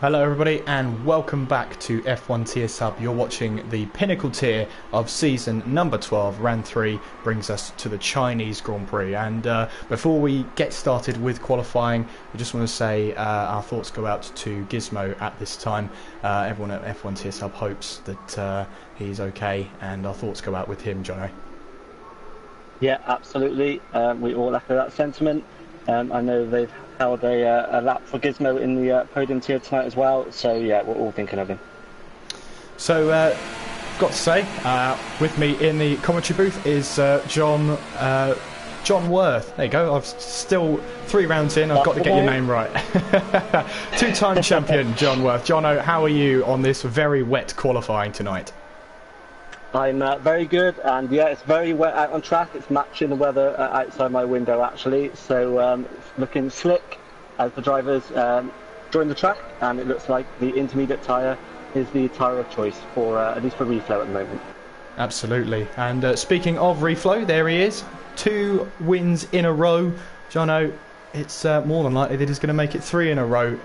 Hello everybody and welcome back to F1 Tier Sub. You're watching the Pinnacle tier of season number 12. Round 3 brings us to the Chinese Grand Prix, and before we get started with qualifying, we just want to say our thoughts go out to Gizmo at this time. Everyone at F1 Tier Sub hopes that he's okay, and our thoughts go out with him, Jono. Yeah, absolutely. We all echo that sentiment. I know they've held a lap for Gizmo in the podium tier tonight as well, so yeah, we're all thinking of him. So, got to say, with me in the commentary booth is John Worth. There you go. I've still 3 rounds in. I've got to get your name right. Two-time champion John Worth. Jono, how are you on this very wet qualifying tonight? I'm very good, and yeah, it's very wet out on track. It's matching the weather outside my window actually, so it's looking slick as the drivers join the track, and it looks like the intermediate tyre is the tyre of choice for at least for reflow at the moment. Absolutely. And speaking of reflow, there he is, 2 wins in a row. Jono, it's more than likely that he's going to make it 3 in a row.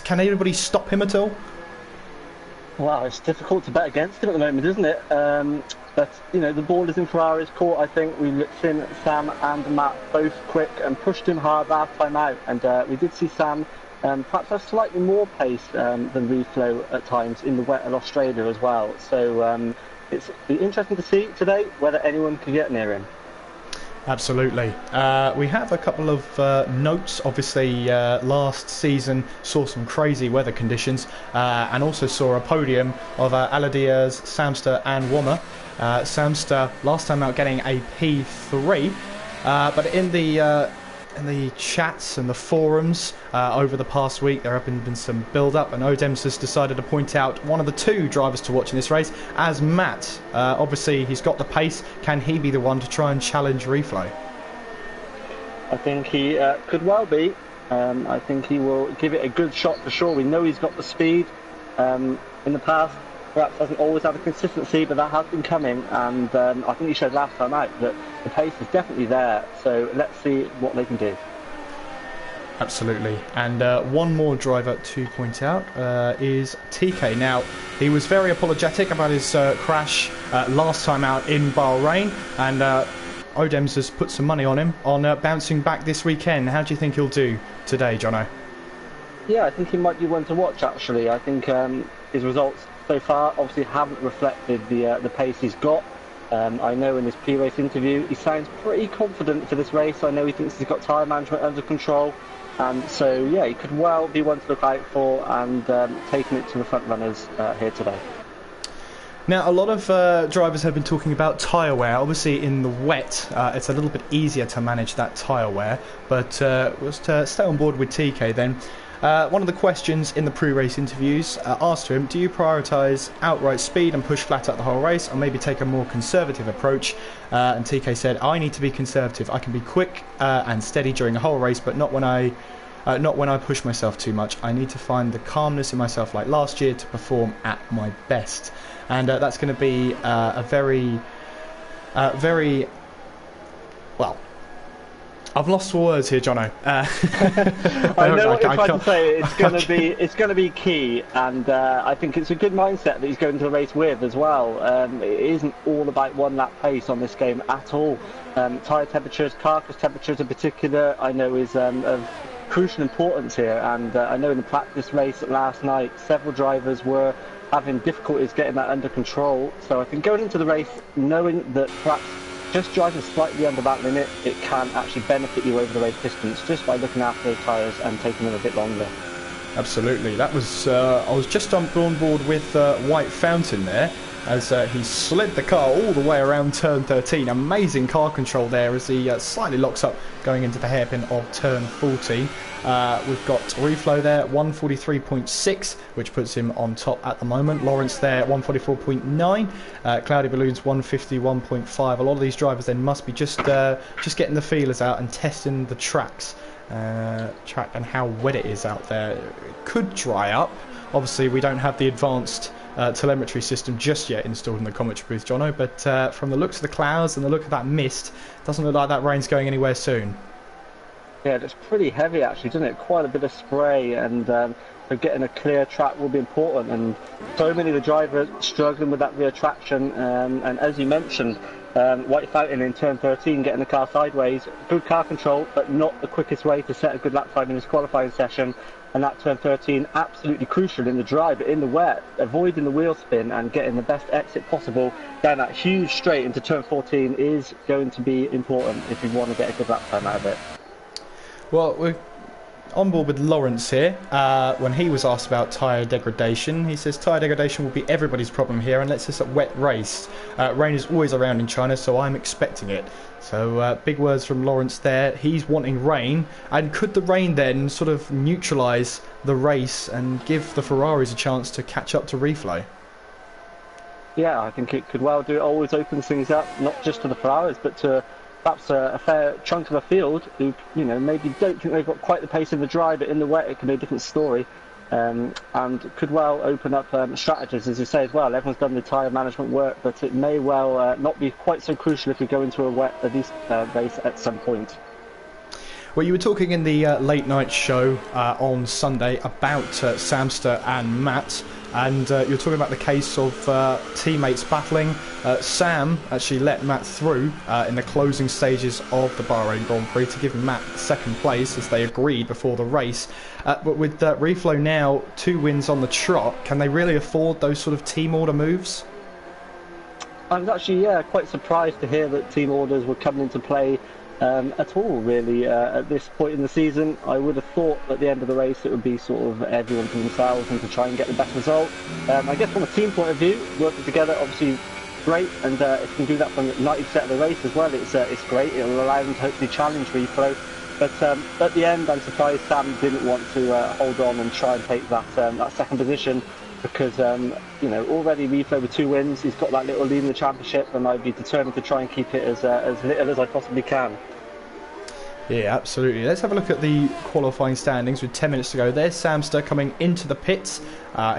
Can anybody stop him at all? Well, it's difficult to bet against him at the moment, isn't it? But, you know, the ball is in Ferrari's court, I think. We've seen Sam and Matt both quick and pushed him hard last time out. And we did see Sam perhaps have slightly more pace than reflow at times in the wet of Australia as well. So it's be interesting to see today whether anyone can get near him. Absolutely. We have a couple of notes. Obviously, last season saw some crazy weather conditions and also saw a podium of Aladiers, Samster and Wommer. Samster last time out getting a P3, but in the chats and the forums over the past week there have been some build-up, and Odems has decided to point out one of the 2 drivers to watch in this race as Matt. Obviously he's got the pace. Can he be the one to try and challenge reflow? I think he could well be. I think he will give it a good shot for sure. We know he's got the speed. In the past perhaps doesn't always have the consistency, but that has been coming, and I think he showed last time out that the pace is definitely there, so let's see what they can do. Absolutely. And one more driver to point out is TK. Now, he was very apologetic about his crash last time out in Bahrain, and Odems has put some money on him on bouncing back this weekend. How do you think he'll do today, Jono? Yeah, I think he might be one to watch actually. I think his results so far obviously haven't reflected the pace he's got. I know in his pre-race interview he sounds pretty confident for this race. I know he thinks he's got tyre management under control, and so yeah, he could well be one to look out for, and taking it to the front runners here today. Now, a lot of drivers have been talking about tyre wear. Obviously, in the wet, it's a little bit easier to manage that tyre wear. But was to stay on board with TK then. One of the questions in the pre-race interviews asked to him, do you prioritise outright speed and push flat out the whole race, or maybe take a more conservative approach? And TK said, I need to be conservative. I can be quick and steady during a whole race, but not when I push myself too much. I need to find the calmness in myself like last year to perform at my best. And that's going to be a very, well, I've lost for words here, Jono. I know what you're trying to say. It's going to be key, and I think it's a good mindset that he's going to the race with as well. It isn't all about one lap pace on this game at all. Tyre temperatures, carcass temperatures in particular, I know is of crucial importance here. And I know in the practice race last night, several drivers were having difficulties getting that under control. So I think going into the race, knowing that perhaps just driving slightly under that limit, it can actually benefit you over the race distance just by looking after those tyres and taking them a bit longer. Absolutely. That was I was just on board with White Fountain there, as he slid the car all the way around turn 13. Amazing car control there as he slightly locks up going into the hairpin of turn 14. We've got Reflow there, 143.6, which puts him on top at the moment. Lawrence there, 144.9. Cloudy Balloons, 151.5. A lot of these drivers then must be just getting the feelers out and testing the track and how wet it is out there. It could dry up. Obviously, we don't have the advanced telemetry system just yet installed in the commentary booth, Jono, but from the looks of the clouds and the look of that mist, doesn't look like that rain's going anywhere soon. Yeah, it's pretty heavy actually, doesn't it? Quite a bit of spray, and so getting a clear track will be important. And so many of the drivers struggling with that rear traction. And as you mentioned, White Fountain in turn 13 getting the car sideways, good car control, but not the quickest way to set a good lap time in his qualifying session. And that turn 13 absolutely crucial in the dry, but in the wet, avoiding the wheel spin and getting the best exit possible down that huge straight into turn 14 is going to be important if you want to get a good lap time out of it. Well, we're on board with Lawrence here. When he was asked about tyre degradation, he says tyre degradation will be everybody's problem here unless it's a wet race. Rain is always around in China, so I'm expecting it. So big words from Lawrence there. He's wanting rain, and could the rain then sort of neutralise the race and give the Ferraris a chance to catch up to Reflow? Yeah, I think it could well do. It always opens things up, not just to the Ferraris, but to perhaps a fair chunk of the field who, maybe don't think they've got quite the pace in the dry, but in the wet it can be a different story. And could well open up strategies, as you say as well. Everyone's done the tyre management work, but it may well not be quite so crucial if we go into a wet race at some point. Well, you were talking in the late night show on Sunday about Samster and Matt, and you're talking about the case of teammates battling. Sam actually let Matt through in the closing stages of the Bahrain Grand Prix to give Matt second place, as they agreed before the race. But with Reflow now 2 wins on the trot, can they really afford those sort of team order moves? I was actually quite surprised to hear that team orders were coming into play at all, really, at this point in the season. I would have thought at the end of the race it would be sort of everyone for themselves and to try and get the best result. I guess from a team point of view, working together, obviously great, and if you can do that from 90% of the race as well, it's great. It'll allow them to hopefully challenge Reflow. But at the end, I'm surprised Sam didn't want to hold on and try and take that second position, because already Reflow with 2 wins, he's got that little lead in the championship, and I'd be determined to try and keep it as little as I possibly can. Yeah, absolutely. Let's have a look at the qualifying standings with 10 minutes to go. There's Samster coming into the pits.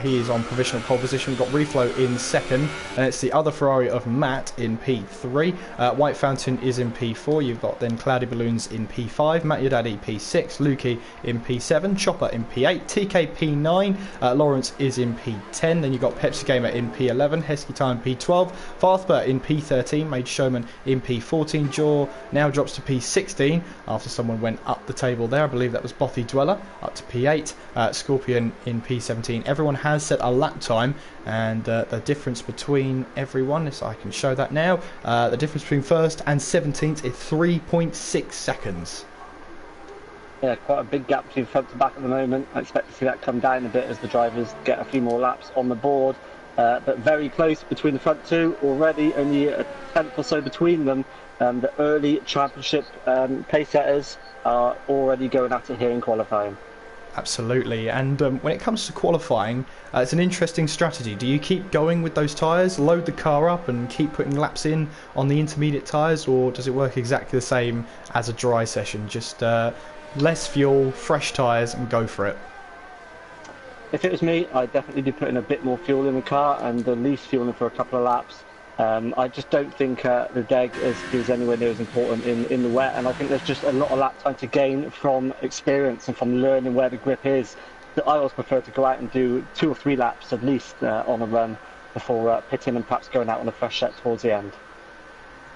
He is on provisional pole position. We've got Reflow in second, and it's the other Ferrari of Matt in P3. White Fountain is in P4. You've got then Cloudy Balloons in P5, Matt Your Daddy P6, Lukey in P7, Chopper in P8, TK P9, Lawrence is in P10. Then you've got Pepsi Gamer in P11, Hesky Time P12, Farthbert in P13, Made Showman in P14. Jaw now drops to P16 after someone went up the table there. I believe that was Bothy Dweller, up to P8. Scorpion in P17. Everyone has set a lap time, and the difference between everyone, so I can show that now, the difference between first and 17th is 3.6 seconds. Yeah, quite a big gap between front to back at the moment. I expect to see that come down a bit as the drivers get a few more laps on the board, but very close between the front two already, only a tenth or so between them. The early championship pace setters are already going at it here in qualifying. Absolutely, and when it comes to qualifying, it's an interesting strategy. Do you keep going with those tyres, load the car up and keep putting laps in on the intermediate tyres, or does it work exactly the same as a dry session? Just less fuel, fresh tyres, and go for it? If it was me, I'd definitely be putting a bit more fuel in the car and the least fuel in for a couple of laps. I just don't think the deg is anywhere near as important in the wet, and I think there's just a lot of lap time to gain from experience and from learning where the grip is. I always prefer to go out and do 2 or 3 laps at least on a run before pitting and perhaps going out on a fresh set towards the end.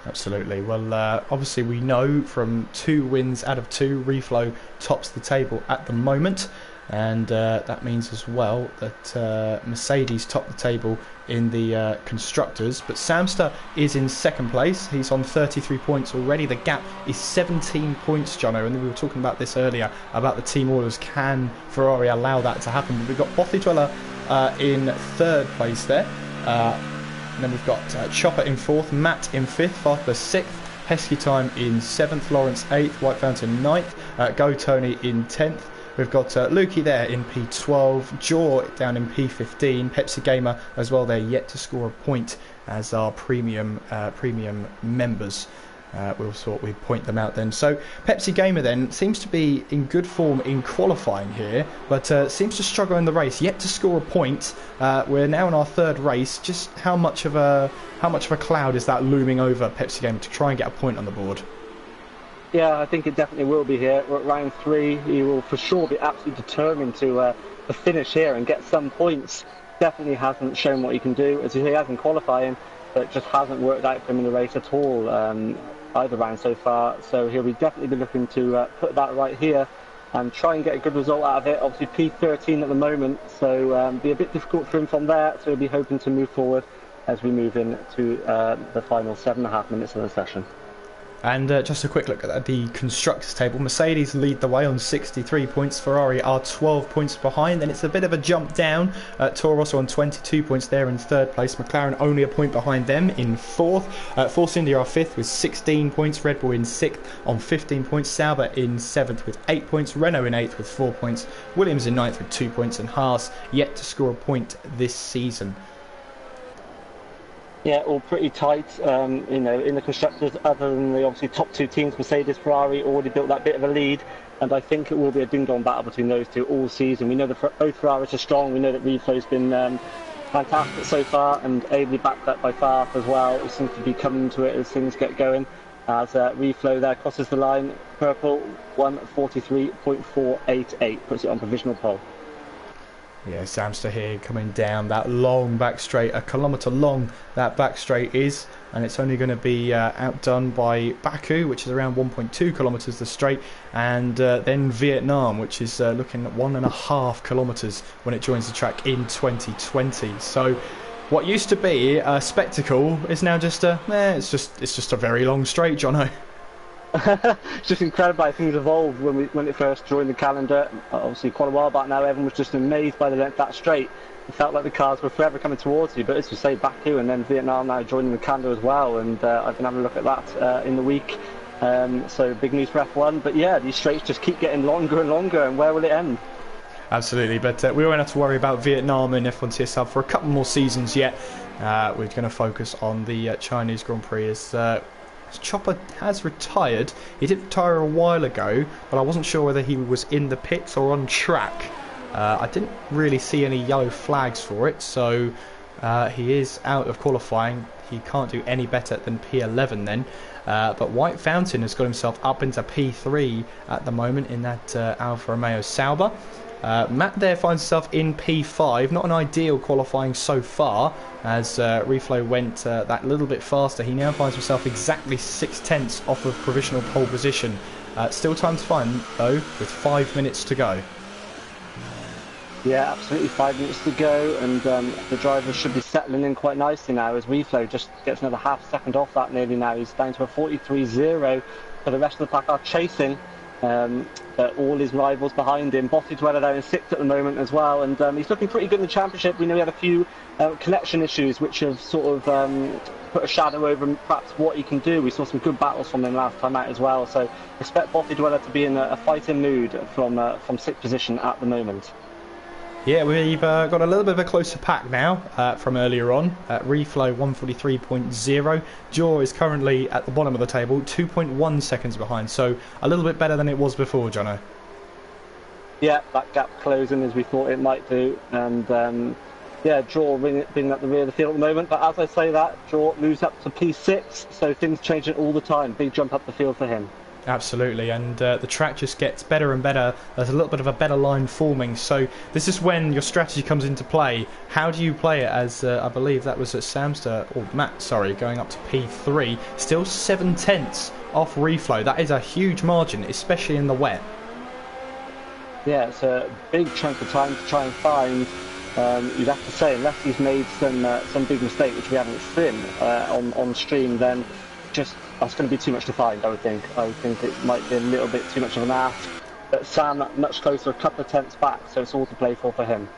Absolutely. Well, obviously we know from 2 wins out of 2, Reflow tops the table at the moment. And that means as well that Mercedes top the table in the constructors, but Samster is in second place. He's on 33 points already. The gap is 17 points, Jono, and we were talking about this earlier about the team orders. Can Ferrari allow that to happen? But we've got Bothy Dweller in third place there, and then we've got Chopper in fourth, Matt in fifth, Farthbert sixth, Hesky Time in 7th, Lawrence 8th, White Fountain 9th, Go Tony in 10th. We've got Lukey there in P12, Jaw down in P15, Pepsi Gamer as well. They're yet to score a point as our premium members. We'll sort we point them out then. So Pepsi Gamer then seems to be in good form in qualifying here, but seems to struggle in the race. Yet to score a point. We're now in our 3rd race. Just how much of a cloud is that looming over Pepsi Gamer to try and get a point on the board? Yeah, I think it definitely will be here. We're at round 3. He will for sure be absolutely determined to finish here and get some points. Definitely hasn't shown what he can do, as he has in qualifying, but it just hasn't worked out for him in the race at all, either round so far. So he'll definitely be looking to put that right here and try and get a good result out of it. Obviously P13 at the moment, so be a bit difficult for him from there. So he'll be hoping to move forward as we move into the final 7.5 minutes of the session. And just a quick look at the constructors table. Mercedes lead the way on 63 points. Ferrari are 12 points behind. Then it's a bit of a jump down. Toro Rosso on 22 points there in 3rd place. McLaren only a point behind them in 4th. Force India are 5th with 16 points. Red Bull in 6th on 15 points. Sauber in 7th with 8 points. Renault in 8th with 4 points. Williams in 9th with 2 points. And Haas yet to score a point this season. Yeah, all pretty tight, you know, in the constructors, other than the obviously top 2 teams. Mercedes, Ferrari already built that bit of a lead, and I think it will be a ding-dong battle between those two all season. We know that both Ferraris are strong. We know that Reflow's been fantastic so far, and ably backed up by Farf as well. It seems to be coming to it as things get going. As Reflow there crosses the line, purple 1:43.488, puts it on provisional pole. Yeah, Samster here coming down that long back straight, a kilometre long that back straight is, and it's only going to be outdone by Baku, which is around 1.2 kilometres the straight, and then Vietnam, which is looking at 1.5 kilometres when it joins the track in 2020. So what used to be a spectacle is now just it's just a very long straight, Jono. It's just incredible how things evolved when it first joined the calendar. Obviously quite a while back now, everyone was just amazed by the length of that straight. It felt like the cars were forever coming towards you, but as you say, Baku and then Vietnam now joining the calendar as well, and I've been having a look at that in the week, so big news for F1. But yeah, these straights just keep getting longer and longer, and where will it end? Absolutely, but we won't have to worry about Vietnam and F1 TSL for a couple more seasons yet. We're going to focus on the Chinese Grand Prix as Chopper has retired. He did retire a while ago, but I wasn't sure whether he was in the pits or on track. I didn't really see any yellow flags for it, so he is out of qualifying. He can't do any better than P11 then. But White Fountain has got himself up into P3 at the moment in that Alfa Romeo Sauber. Matt there finds himself in P5, not an ideal qualifying so far, as Reflow went that little bit faster. He now finds himself exactly 6/10 off of provisional pole position. Still time to find though, with 5 minutes to go. Yeah, absolutely, 5 minutes to go, and the drivers should be settling in quite nicely now as Reflow just gets another half second off that nearly now. He's down to a 43.0, but the rest of the pack are chasing. But all his rivals behind him. Bottas there in 6th at the moment as well, and he's looking pretty good in the championship. We know he had a few connection issues which have sort of put a shadow over perhaps what he can do. We saw some good battles from him last time out as well, so expect Bottas to be in a fighting mood from 6th position at the moment. Yeah, we've got a little bit of a closer pack now from earlier on. Reflow 143.0. Jaw is currently at the bottom of the table, 2.1 seconds behind, so a little bit better than it was before, Jono. Yeah, that gap closing as we thought it might do, and yeah, Jaw being at the rear of the field at the moment, but as I say that, Jaw moves up to P6, so things changing all the time. Big jump up the field for him. Absolutely, and the track just gets better and better. There's a little bit of a better line forming, so this is when your strategy comes into play. How do you play it? As I believe that was at Samster, or Matt, sorry, going up to P3, still 7/10 off Reflow. That is a huge margin, especially in the wet. Yeah, it's a big chunk of time to try and find. You'd have to say, unless he's made some big mistake, which we haven't seen on stream, then just that's going to be too much to find, I would think. I would think it might be a little bit too much of an ask. But Sam much closer, a couple of tenths back, so it's all to play for him.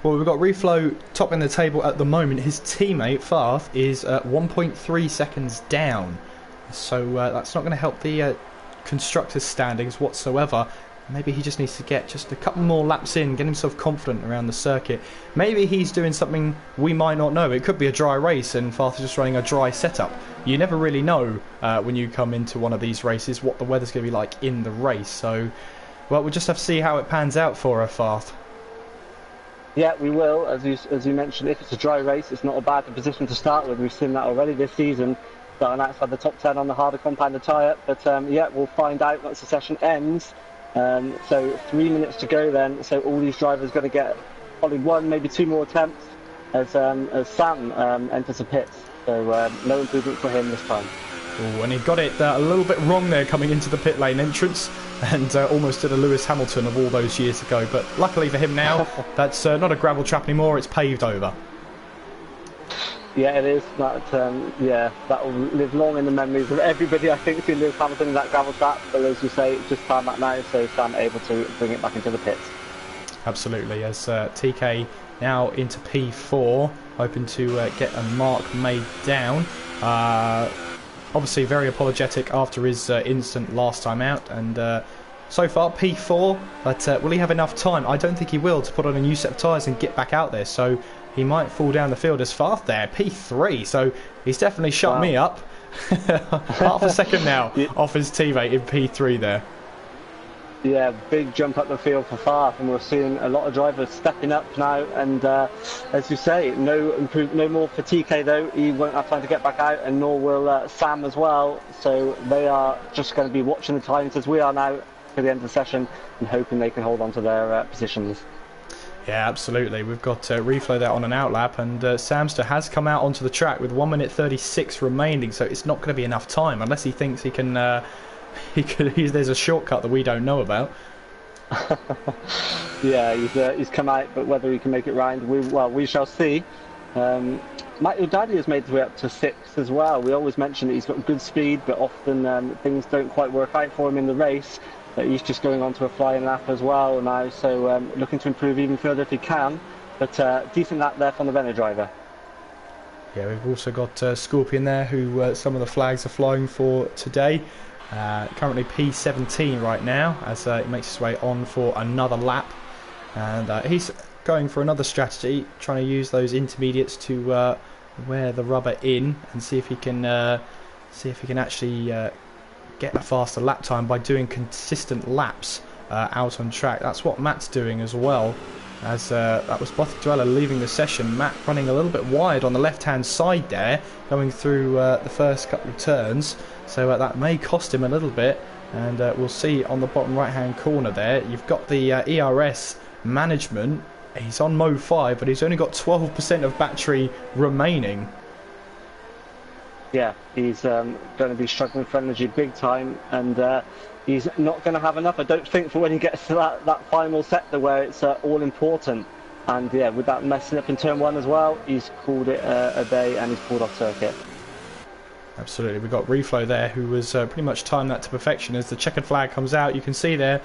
Well, we've got Reflow topping the table at the moment. His teammate, Farth, is 1.3 seconds down. So that's not going to help the constructors' standings whatsoever. Maybe he just needs to get just a couple more laps in, get himself confident around the circuit. Maybe he's doing something we might not know. It could be a dry race and Farth is just running a dry setup. You never really know when you come into one of these races what the weather's going to be like in the race. So, well, we'll just have to see how it pans out for Farth. Yeah, we will. As you mentioned, if it's a dry race, it's not a bad position to start with. We've seen that already this season. starting outside the top 10 on the harder compounder tyre. But yeah, we'll find out once the session ends. So 3 minutes to go then. So all these drivers going to get probably one, maybe two more attempts as Sam enters the pits. So no improvement for him this time. Ooh, and he got it a little bit wrong there coming into the pit lane entrance, and almost did a Lewis Hamilton of all those years ago. But luckily for him now, that's not a gravel trap anymore, it's paved over. Yeah, it is. Yeah, that will live long in the memories of everybody. I think seen Lewis Hamilton in that gravel trap, but as you say, it's just time back now, so Sam able to bring it back into the pits. Absolutely, as TK now into P4, hoping to get a mark made down. Obviously very apologetic after his incident last time out, and so far P4, but will he have enough time? I don't think he will, to put on a new set of tyres and get back out there, so he might fall down the field as fast there. P3, so he's definitely shut me up. Half a second now off his teammate in P3 there. Yeah, big jump up the field for Farth, and we're seeing a lot of drivers stepping up now. And as you say, no more for TK though. He won't have time to get back out, and nor will Sam as well. So they are just going to be watching the times as we are now for the end of the session, and hoping they can hold on to their positions. Yeah, absolutely. We've got Reflow there on an outlap, and Samster has come out onto the track with 1 minute 36 remaining, so it's not going to be enough time unless he thinks he can. There's a shortcut that we don't know about. Yeah, he's come out, but whether he can make it round, we shall see. Matt Udadi has made his way up to 6th as well. We always mention that he's got good speed, but often things don't quite work out for him in the race. He's just going on to a flying lap as well now, so looking to improve even further if he can. But decent lap there from the Renault driver. Yeah, we've also got Scorpion there, who some of the flags are flying for today. Currently P17 right now, as he makes his way on for another lap, and he's going for another strategy, trying to use those intermediates to wear the rubber in and see if he can actually get a faster lap time by doing consistent laps out on track. That's what Matt's doing as well, as that was Bottigliella leaving the session. Matt running a little bit wide on the left hand side there, going through the first couple of turns, so that may cost him a little bit. And we'll see on the bottom right hand corner there, you've got the ERS management. He's on mode 5, but he's only got 12% of battery remaining. Yeah, he's going to be struggling for energy big time, and he's not going to have enough, I don't think, for when he gets to that final sector where it's all important. And yeah, with that messing up in turn 1 as well, he's called it a day, and he's pulled off circuit. Absolutely, we've got Reflow there, who was pretty much timed that to perfection. As the checkered flag comes out, you can see there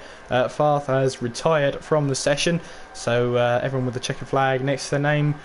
Farth has retired from the session, so everyone with the checkered flag next to their name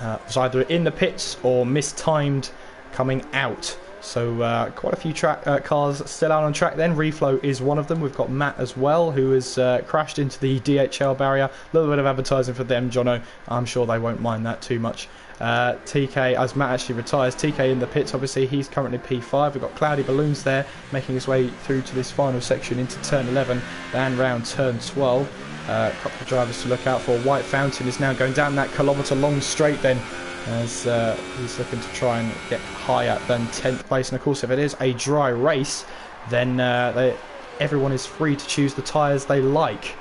was either in the pits or mistimed coming out. So quite a few cars still out on track then. Reflow is one of them. We've got Matt as well, who has crashed into the DHL barrier. A little bit of advertising for them, Jono. I'm sure they won't mind that too much. TK, as Matt actually retires, TK in the pits, obviously he's currently P5. We've got Cloudy Balloons there, making his way through to this final section into turn 11 and round turn 12. A couple of drivers to look out for. White Fountain is now going down that kilometre long straight then, as he's looking to try and get higher than 10th place. And of course, if it is a dry race, then everyone is free to choose the tyres they like.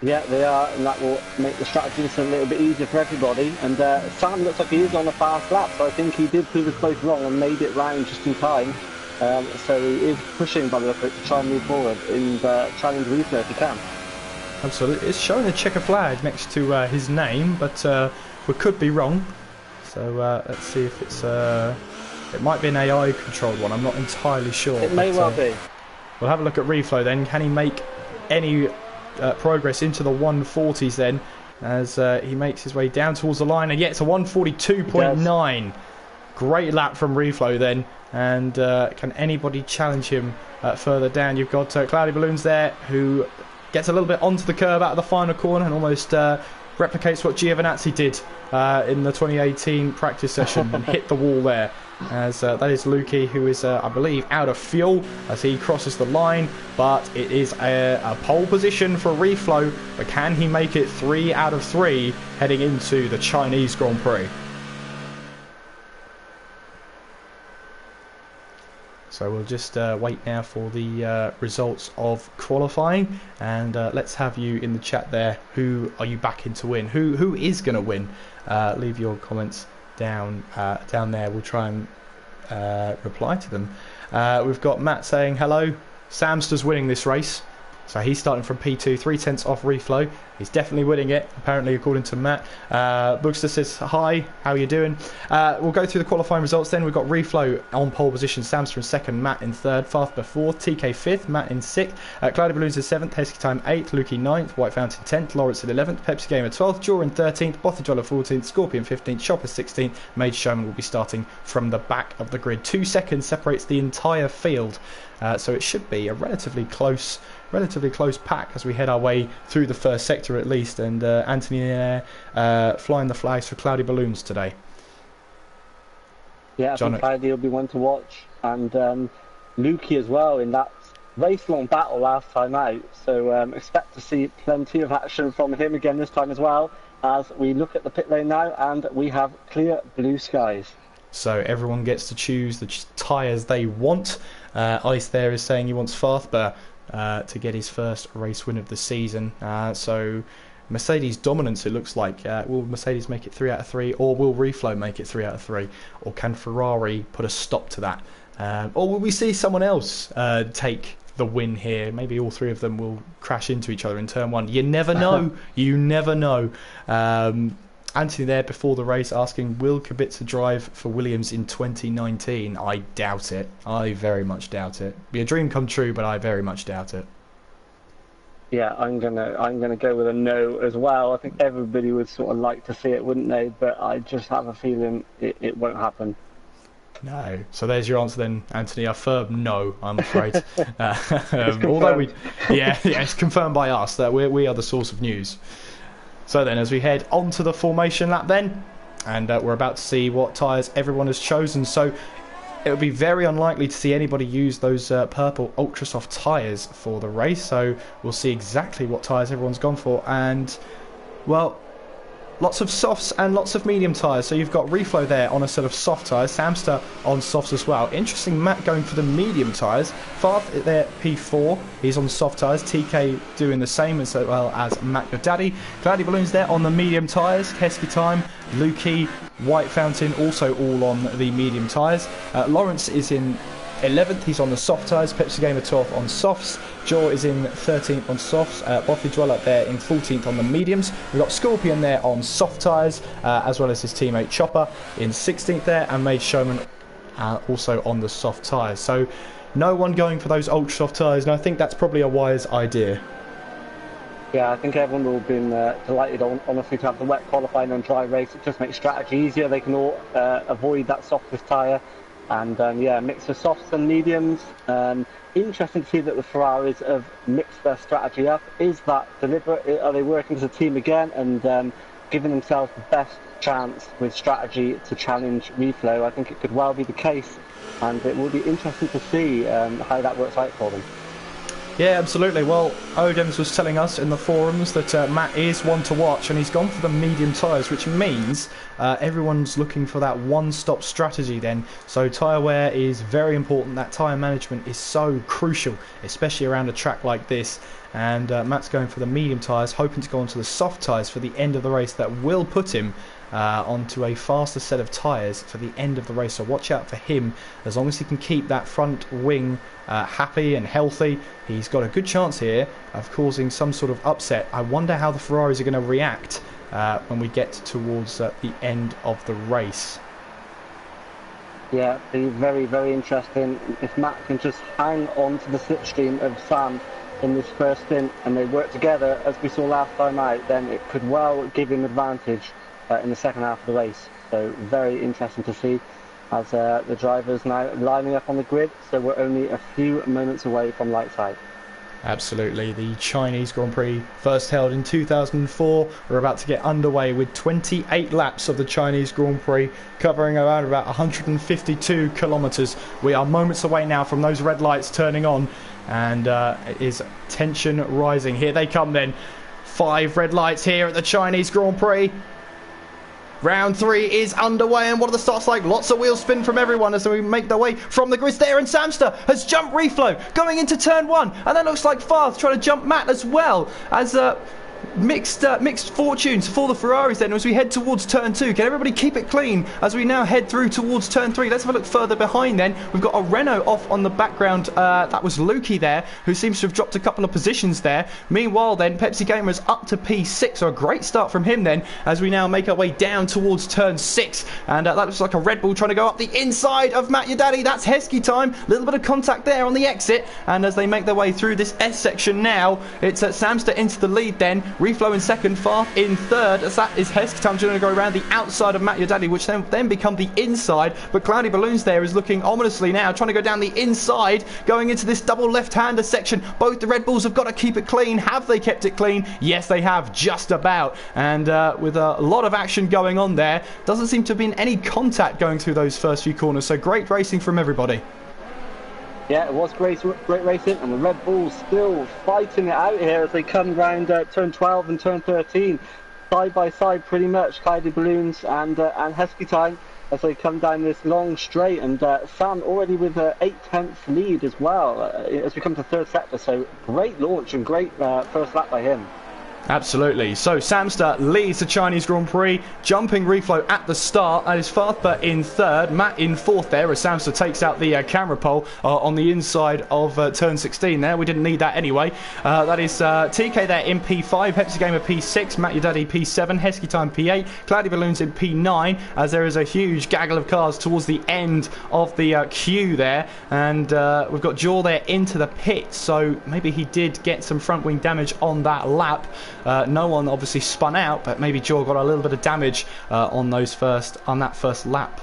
Yeah, they are, and that will make the strategy a little bit easier for everybody. And Sam looks like he is on a fast lap, so I think he did prove us both wrong and made it round just in time. So he is pushing by the look of it to try and move forward and challenge Reflow if he can. Absolutely. It's showing a checker flag next to his name, but we could be wrong. So let's see if it's... it might be an AI controlled one, I'm not entirely sure. It may well be. We'll have a look at Reflow then. Can he make any progress into the 140s then, as he makes his way down towards the line, and yeah, it's a 142.9. Great lap from Reflow then, and can anybody challenge him further down? You've got Cloudy Balloons there, who gets a little bit onto the curb out of the final corner and almost replicates what Giovinazzi did in the 2018 practice session and hit the wall there. As that is Lukey, who is, I believe, out of fuel as he crosses the line, but it is a pole position for Reflow, but can he make it 3 out of 3 heading into the Chinese Grand Prix? So we'll just wait now for the results of qualifying, and let's have you in the chat there. Who are you backing to win? Who is going to win? Leave your comments down there. We'll try and reply to them. We've got Matt saying hello. Samster's winning this race. So he's starting from P2, 3/10 off reflow. He's definitely winning it, apparently, according to Matt. Bookster says, hi, how are you doing? We'll go through the qualifying results then. We've got reflow on pole position, Samster in second, Matt in third, Farthber fourth, TK fifth, Matt in sixth, Cloudy Balloons in seventh, Hesky Time 8th, Lukey 9th, White Fountain 10th, Lawrence in 11th, Pepsi Gamer 12th, Jaw in 13th, Bothadjolla 14th, Scorpion 15th, Shopper 16th, Mage Showman will be starting from the back of the grid. 2 seconds separates the entire field, so it should be a relatively close pack as we head our way through the first sector at least. And Anthony there flying the flags for Cloudy Balloons today. Yeah, I think Cloudy will be one to watch, and Lukey as well in that race-long battle last time out, so expect to see plenty of action from him again this time as well, as we look at the pit lane now and we have clear blue skies. So everyone gets to choose the tyres they want. Ice there is saying he wants Farthber to get his first race win of the season. So Mercedes dominance, it looks like. Will Mercedes make it 3 out of 3, or will Reflow make it 3 out of 3, or can Ferrari put a stop to that, or will we see someone else take the win here? Maybe all three of them will crash into each other in turn 1. You never know. You never know. Anthony there before the race asking, will Kubica drive for Williams in 2019? I doubt it. I very much doubt it. Be a dream come true, but I very much doubt it. Yeah, I'm gonna go with a no as well. I think everybody would sort of like to see it, wouldn't they? But I just have a feeling it won't happen. No. So there's your answer then, Anthony. A firm no, I'm afraid. Although it's confirmed by us that we are the source of news. So then, as we head onto the formation lap then, and we're about to see what tyres everyone has chosen. So it would be very unlikely to see anybody use those purple ultra soft tyres for the race. So we'll see exactly what tyres everyone's gone for, and well, lots of softs and lots of medium tyres. So you've got Reflow there on a set of soft tyres, Samster on softs as well. Interesting, Matt going for the medium tyres. Farth there, P4, he's on soft tyres. TK doing the same, as well as Matt your daddy. Cloudy Balloons there on the medium tyres. Hesky Time, Lukey, White Fountain also all on the medium tyres. Lawrence is in 11th, he's on the soft tyres. Pepsi Gamer 12th on softs. Jaw is in 13th on softs. Bothadjolla up there in 14th on the mediums. We've got Scorpion there on soft tyres, as well as his teammate Chopper in 16th there, and Mage Showman also on the soft tyres. So no one going for those ultra soft tyres, and I think that's probably a wise idea. Yeah, I think everyone will have been delighted, honestly, to have the wet qualifying and dry race. It just makes strategy easier. They can all avoid that softest tyre. And yeah, mix of softs and mediums. Interesting to see that the Ferraris have mixed their strategy up. Is that deliberate? Are they working as a team again and giving themselves the best chance with strategy to challenge Reflow? I think it could well be the case, and it will be interesting to see how that works out for them. Yeah, absolutely. Well, Odems was telling us in the forums that Matt is one to watch, and he's gone for the medium tyres, which means everyone's looking for that one-stop strategy then. So tyre wear is very important. That tyre management is so crucial, especially around a track like this. And Matt's going for the medium tyres, hoping to go onto the soft tyres for the end of the race. That will put him onto a faster set of tyres for the end of the race. So watch out for him. As long as he can keep that front wing happy and healthy, he's got a good chance here of causing some sort of upset. I wonder how the Ferraris are going to react when we get towards the end of the race. Yeah, be very, very interesting. If Matt can just hang on to the slipstream of Sam in this first stint and they work together as we saw last time out, then it could well give him advantage in the second half of the race. So very interesting to see as the drivers now lining up on the grid. So we're only a few moments away from lights out. Absolutely. The Chinese Grand Prix, first held in 2004, we're about to get underway with 28 laps of the Chinese Grand Prix, covering around about 152 kilometres. We are moments away now from those red lights turning on, and it is tension rising. Here they come then. 5 red lights here at the Chinese Grand Prix. Round 3 is underway, and what are the starts like? Lots of wheel spin from everyone as we make their way from the grid there, and Samster has jumped Reflow going into turn 1, and that looks like Farth trying to jump Matt as well, as mixed fortunes for the Ferraris then as we head towards turn 2. Can everybody keep it clean as we now head through towards turn 3? Let's have a look further behind then. We've got a Renault off on the background. That was Lukey there, who seems to have dropped a couple of positions there. Meanwhile then, Pepsi Gamer is up to P6, so a great start from him then as we now make our way down towards turn 6. And that looks like a Red Bull trying to go up the inside of Matt Your Daddy. That's Heskey time. A little bit of contact there on the exit. And as they make their way through this S section now, it's Samster into the lead then. Reflow in second, Farth in third, as that is Heskey time going to go around the outside of Matt Your Daddy, which then become the inside. But Cloudy Balloons there is looking ominously now, trying to go down the inside, going into this double left-hander section. Both the Red Bulls have got to keep it clean. Have they kept it clean? Yes, they have, just about. And with a lot of action going on there, doesn't seem to have been any contact going through those first few corners. So great racing from everybody. Yeah, it was great racing, and the Red Bulls still fighting it out here as they come round turn 12 and turn 13, side by side pretty much. Cloudy Balloons and Heskey time as they come down this long straight, and Sam already with an 8/10 lead as well as we come to third sector. So great launch and great first lap by him. Absolutely. So Samster leads the Chinese Grand Prix, jumping Reflow at the start. That is Farthber in third, Matt in fourth there as Samster takes out the camera pole on the inside of turn 16 there. We didn't need that anyway. That is TK there in P5, Pepsi Gamer P6, Matt Your Daddy P7, Heskey time P8, Cloudy Balloons in P9, as there is a huge gaggle of cars towards the end of the queue there. And we've got Jaw there into the pit, so maybe he did get some front wing damage on that lap. No one obviously spun out, but maybe Jaw got a little bit of damage on that first lap.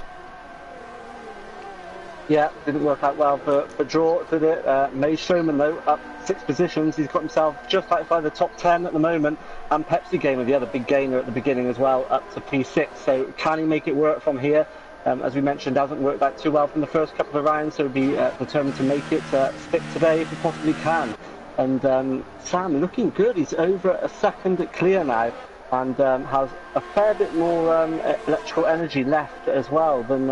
Yeah, didn't work out well for Jaw, did it? May Showman though, up 6 positions. He's got himself just outside the top 10 at the moment, and Pepsi Gamer, the other big gainer at the beginning as well, up to P6. So can he make it work from here? As we mentioned, hasn't worked out too well from the first couple of rounds, so he'll be determined to make it stick today if he possibly can. And Sam looking good. He's over a second clear now, and has a fair bit more electrical energy left as well than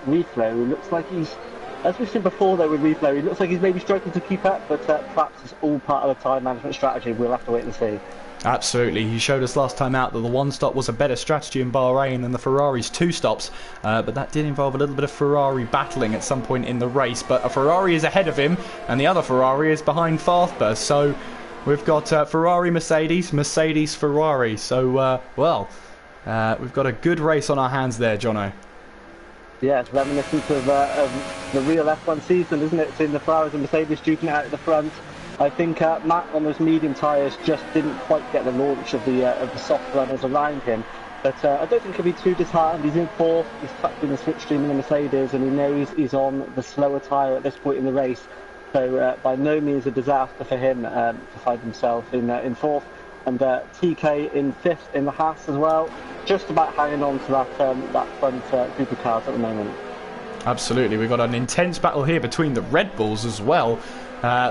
Reflow. He looks like he's, as we've seen before though with Reflow, he looks like he's maybe struggling to keep up, but perhaps it's all part of the time management strategy. We'll have to wait and see. Absolutely. He showed us last time out that the one stop was a better strategy in Bahrain than the Ferrari's 2 stops, but that did involve a little bit of Ferrari battling at some point in the race. But a Ferrari is ahead of him and the other Ferrari is behind Farthber, so we've got Ferrari Mercedes, Mercedes Ferrari, so we've got a good race on our hands there, Jono. Yeah, it's reminiscent of the real F1 season, isn't it? Seeing the Ferraris and Mercedes duking out at the front. I think Matt on those medium tyres just didn't quite get the launch of the soft runners around him. But I don't think he'll be too disheartened. He's in fourth, he's tucked in the slipstream in the Mercedes, and he knows he's on the slower tyre at this point in the race. So by no means a disaster for him to find himself in fourth. And TK in fifth in the Haas as well, just about hanging on to that front group of cars at the moment. Absolutely, we've got an intense battle here between the Red Bulls as well.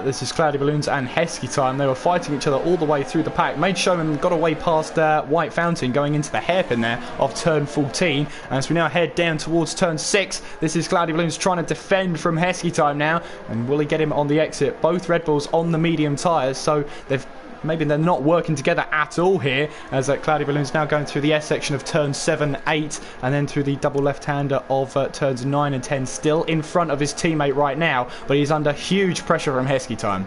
This is Cloudy Balloons and Heskey time. They were fighting each other all the way through the pack. Made Showman got away past White Fountain going into the hairpin there of turn 14. And as we now head down towards turn 6, this is Cloudy Balloons trying to defend from Heskey time now. And will he get him on the exit? Both Red Bulls on the medium tyres, so maybe they're not working together at all here, as Cloudy Balloons now going through the S section of turn 7, 8, and then through the double left-hander of turns 9 and 10, still in front of his teammate right now, but he's under huge pressure from Heskey time.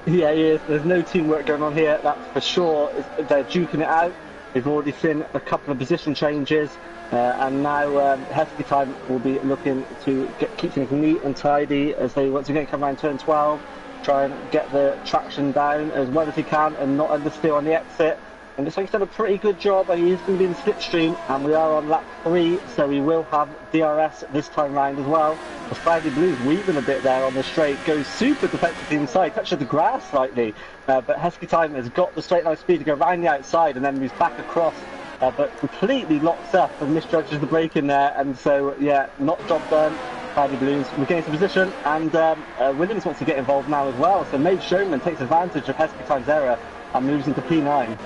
Yeah, he is. There's no teamwork going on here, that's for sure. They're duking it out. We've already seen a couple of position changes, and now Heskey time will be looking to keep things neat and tidy as they once again come around turn 12. Try and get the traction down as well as he can and not understeer on the exit. And looks like he's done a pretty good job. He is going to be in the slipstream, and we are on lap 3, so we will have DRS this time round as well. The Cloudy Blues weaving a bit there on the straight, goes super defensively inside, touches the grass slightly, but Heskey time has got the straight line speed to go around the outside and then moves back across, but completely locks up and misjudges the brake in there, and so yeah, not job done. Cloudy Balloons regains the position, and Williams wants to get involved now as well, so Made Showman takes advantage of Heskey time's error and moves into P9.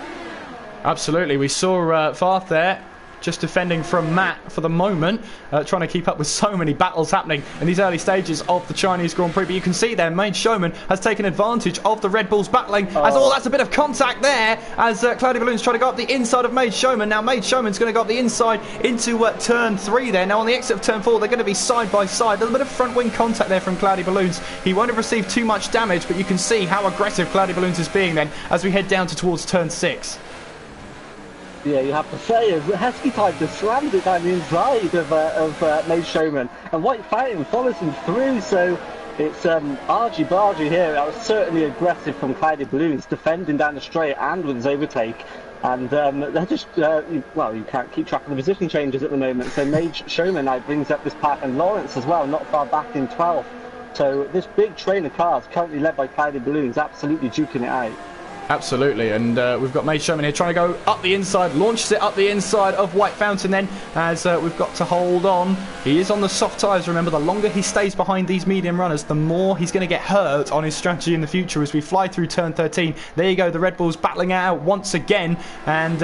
Absolutely, we saw Farth there just defending from Matt for the moment, trying to keep up with so many battles happening in these early stages of the Chinese Grand Prix. But you can see there, Made Showman has taken advantage of the Red Bulls battling. That's a bit of contact there as Cloudy Balloons try to go up the inside of Made Showman. Now Made Showman's going to go up the inside into turn 3 there. Now on the exit of turn 4, they're going to be side by side. A little bit of front wing contact there from Cloudy Balloons. He won't have received too much damage, but you can see how aggressive Cloudy Balloons is being then as we head down towards turn 6. Yeah, you have to say, Heskey Time just slammed it down the inside of Made Showman, and White Fountain follows him through, so it's argy-bargy here. That was certainly aggressive from Cloudy Balloons, defending down the straight and with his overtake. And they're just, well, you can't keep track of the position changes at the moment, so Made Showman now brings up this pack, and Lawrence as well, not far back in 12th. So this big train of cars, currently led by Cloudy Balloons, absolutely duking it out. Absolutely, and we've got Made Showman here trying to go up the inside, launches it up the inside of White Fountain then, as we've got to hold on. He is on the soft tyres, remember. The longer he stays behind these medium runners, the more he's going to get hurt on his strategy in the future as we fly through turn 13. There you go, the Red Bulls battling out once again, and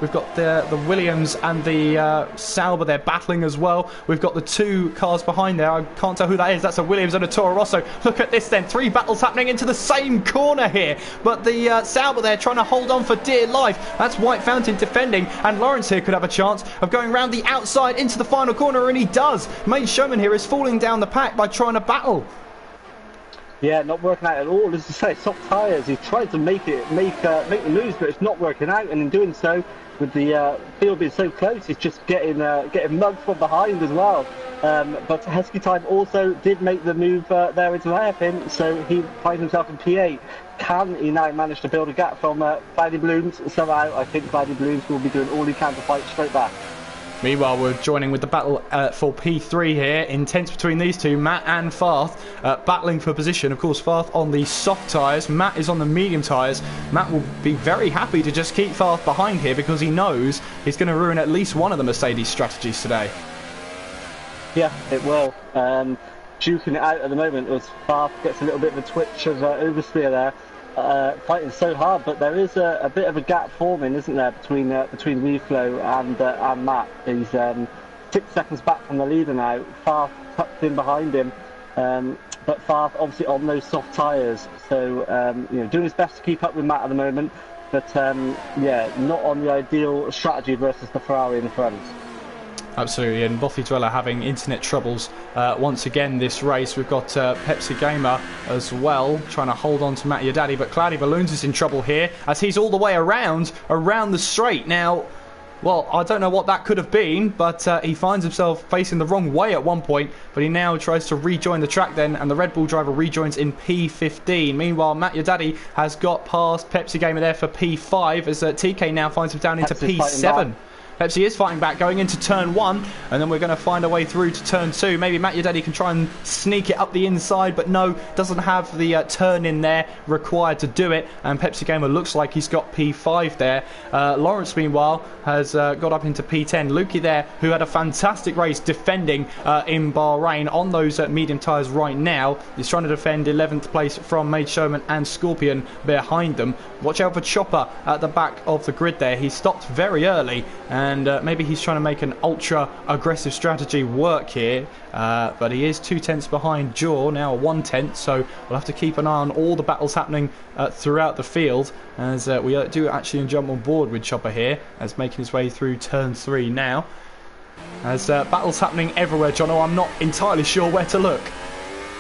we've got the Williams and the Sauber there battling as well. We've got the 2 cars behind there. I can't tell who that is. That's a Williams and a Toro Rosso. Look at this then. 3 battles happening into the same corner here. But the Sauber there trying to hold on for dear life. That's White Fountain defending. And Lawrence here could have a chance of going around the outside into the final corner. And he does. Made Showman here is falling down the pack by trying to battle. Yeah, not working out at all. As I say, soft tyres. He's trying to make the moves, but it's not working out. And in doing so, with the field being so close, he's just getting mugged from behind as well. But Heskey Time also did make the move there into the hairpin, so he finds himself in P8. Can he now manage to build a gap from Cloudy Balloons? Somehow, I think Cloudy Balloons will be doing all he can to fight straight back. Meanwhile, we're joining with the battle for P3 here. Intense between these two, Matt and Farth, battling for position. Of course, Farth on the soft tyres, Matt is on the medium tyres. Matt will be very happy to just keep Farth behind here because he knows he's going to ruin at least one of the Mercedes strategies today. Yeah, it will. Duking it out at the moment as Farth gets a little bit of a twitch of oversteer there. Fighting so hard, but there is a bit of a gap forming, isn't there, between Reflow and Matt. He's 6 seconds back from the leader now. Farth tucked in behind him, but Farth obviously on those soft tyres, so doing his best to keep up with Matt at the moment, but yeah, not on the ideal strategy versus the Ferrari in the front. Absolutely, and Bothy Dweller having internet troubles once again this race. We've got Pepsi Gamer as well, trying to hold on to Matt Your Daddy, but Cloudy Balloons is in trouble here as he's all the way around the straight. Now, well, I don't know what that could have been, but he finds himself facing the wrong way at one point, but he now tries to rejoin the track then, and the Red Bull driver rejoins in P15. Meanwhile, Matt Your Daddy has got past Pepsi Gamer there for P5 as TK now finds him down into P7. Pepsi is fighting back, going into turn 1, and then we're going to find a way through to turn 2. Maybe Matt Your Daddy can try and sneak it up the inside, but no, doesn't have the turn in there required to do it, and Pepsi Gamer looks like he's got P5 there. Lawrence, meanwhile, has got up into P10. Lukey there, who had a fantastic race defending in Bahrain on those medium tyres right now, is trying to defend 11th place from Made Showman and Scorpion behind them. Watch out for Chopper at the back of the grid there. He stopped very early, and maybe he's trying to make an ultra aggressive strategy work here, but he is 2 tenths behind Jaw, now 1 tenth, so we'll have to keep an eye on all the battles happening throughout the field, as we do actually jump on board with Chopper here, as making his way through turn 3 now, as battles happening everywhere. Jono, I'm not entirely sure where to look.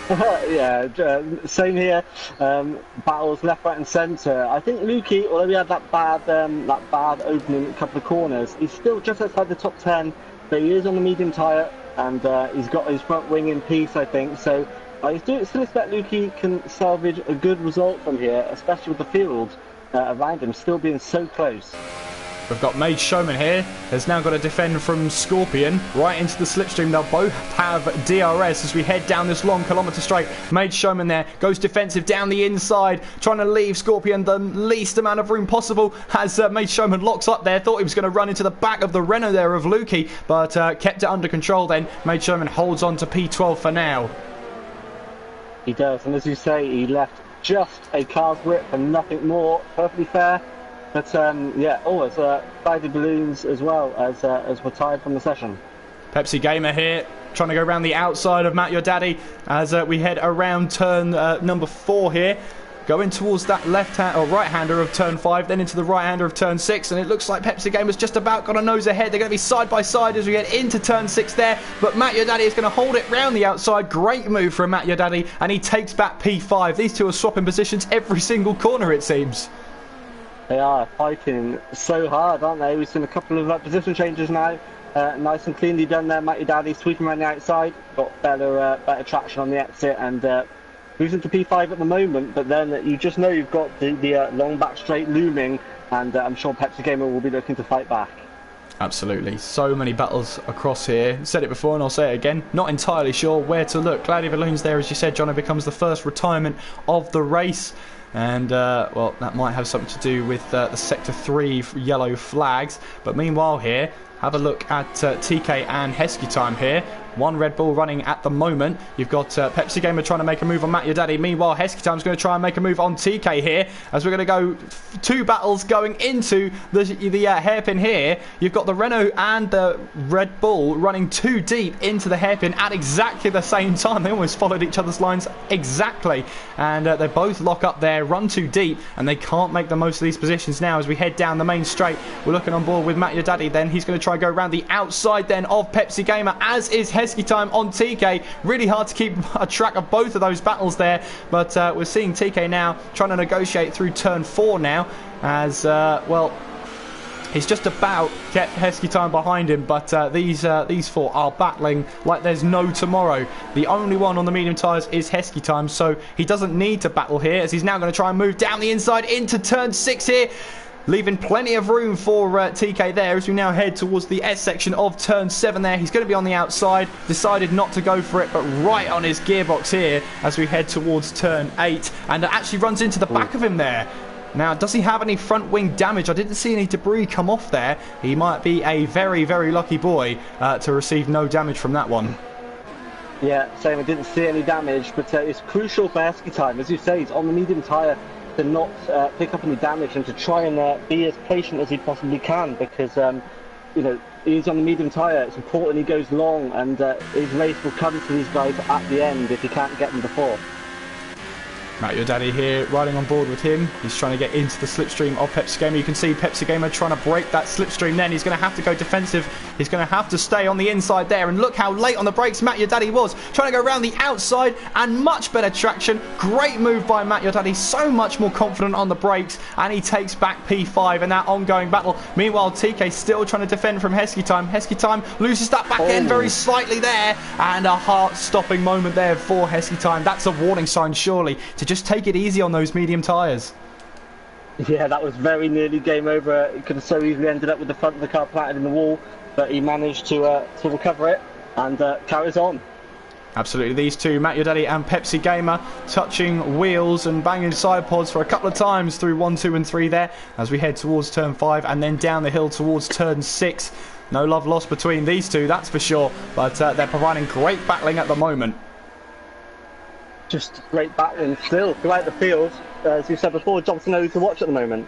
Yeah, same here. Battles left, right, and centre. I think Lukey, although he had that bad opening couple of corners, he's still just outside the top 10. But he is on the medium tyre, and he's got his front wing in peace, I think. So I still expect Lukey can salvage a good result from here, especially with the field around him still being so close. We've got Made Showman here, has now got to defend from Scorpion, right into the slipstream. They'll both have DRS as we head down this long kilometre straight. Made Showman there, goes defensive down the inside, trying to leave Scorpion the least amount of room possible, as Made Showman locks up there. Thought he was going to run into the back of the Renault there of Lukey, but kept it under control then. Made Showman holds on to P12 for now. He does, and as you say, he left just a car's width and nothing more. Perfectly fair. But yeah, always guided balloons as well as we're tired from the session. Pepsi Gamer here, trying to go around the outside of Matt Your Daddy as we head around turn number 4 here. Going towards that left-hand or right-hander of turn 5, then into the right-hander of turn 6, and it looks like Pepsi Gamer's just about got a nose ahead. They're going to be side by side as we get into turn 6 there, but Matt Your Daddy is going to hold it round the outside. Great move from Matt Your Daddy, and he takes back P5. These two are swapping positions every single corner, it seems. They are fighting so hard, aren't they? We've seen a couple of position changes now. Nice and cleanly done there. Matt Your Daddy sweeping around the outside, got better traction on the exit, and moves into P5 at the moment, but then you just know you've got the long back straight looming, and I'm sure Pepsi Gamer will be looking to fight back. Absolutely. So many battles across here. Said it before and I'll say it again. Not entirely sure where to look. Cloudy Balloons there, as you said, Jono, becomes the first retirement of the race. And, well, that might have something to do with the Sector 3 yellow flags. But meanwhile here, have a look at TK and Hesky Time here. One Red Bull running at the moment. You've got Pepsi Gamer trying to make a move on Matt Your Daddy. Meanwhile, Hesky Time's going to try and make a move on TK here. As we're going to go 2 battles going into the hairpin here. You've got the Renault and the Red Bull running 2 deep into the hairpin at exactly the same time. They almost followed each other's lines exactly. And they both lock up there, run 2 deep, and they can't make the most of these positions now as we head down the main straight. We're looking on board with Matt Your Daddy then. He's going to try and go around the outside then of Pepsi Gamer, as is Hesky Time on TK. Really hard to keep a track of both of those battles there, but we're seeing TK now trying to negotiate through turn 4 now, as well, he's just about kept Hesky Time behind him, but these 4 are battling like there's no tomorrow. The only one on the medium tyres is Hesky Time, so he doesn't need to battle here, as he's now going to try and move down the inside into turn 6 here, leaving plenty of room for TK there as we now head towards the S section of turn 7 there. He's going to be on the outside, decided not to go for it, but right on his gearbox here as we head towards turn 8, and actually runs into the back of him there. Now, does he have any front wing damage? I didn't see any debris come off there. He might be a very, very lucky boy to receive no damage from that one. Yeah, same. I didn't see any damage, but it's crucial for Hesky Time. As you say, he's on the medium tyre, to not pick up any damage and to try and be as patient as he possibly can, because you know, he's on the medium tyre. It's important he goes long, and his race will come to these guys at the end if he can't get them before. Matt Your Daddy here, riding on board with him. He's trying to get into the slipstream of Pepsi Gamer. You can see Pepsi Gamer trying to break that slipstream then. He's going to have to go defensive. He's going to have to stay on the inside there. And look how late on the brakes Matt Your Daddy was. Trying to go around the outside and much better traction. Great move by Matt Your Daddy. So much more confident on the brakes. And he takes back P5 in that ongoing battle. Meanwhile, TK still trying to defend from Hesky Time. Hesky Time loses that back end very slightly there. And a heart-stopping moment there for Hesky Time. That's a warning sign, surely, to just take it easy on those medium tyres. Yeah, that was very nearly game over. It could have so easily ended up with the front of the car planted in the wall, but he managed to recover it and carries on. Absolutely, these two, Matt Your Daddy and Pepsi Gamer, touching wheels and banging side pods for a couple of times through 1, 2 and 3 there as we head towards turn 5 and then down the hill towards turn 6. No love lost between these two, that's for sure, but they're providing great battling at the moment. Just great battling still throughout the field. As you said before, Johnson knows to watch at the moment.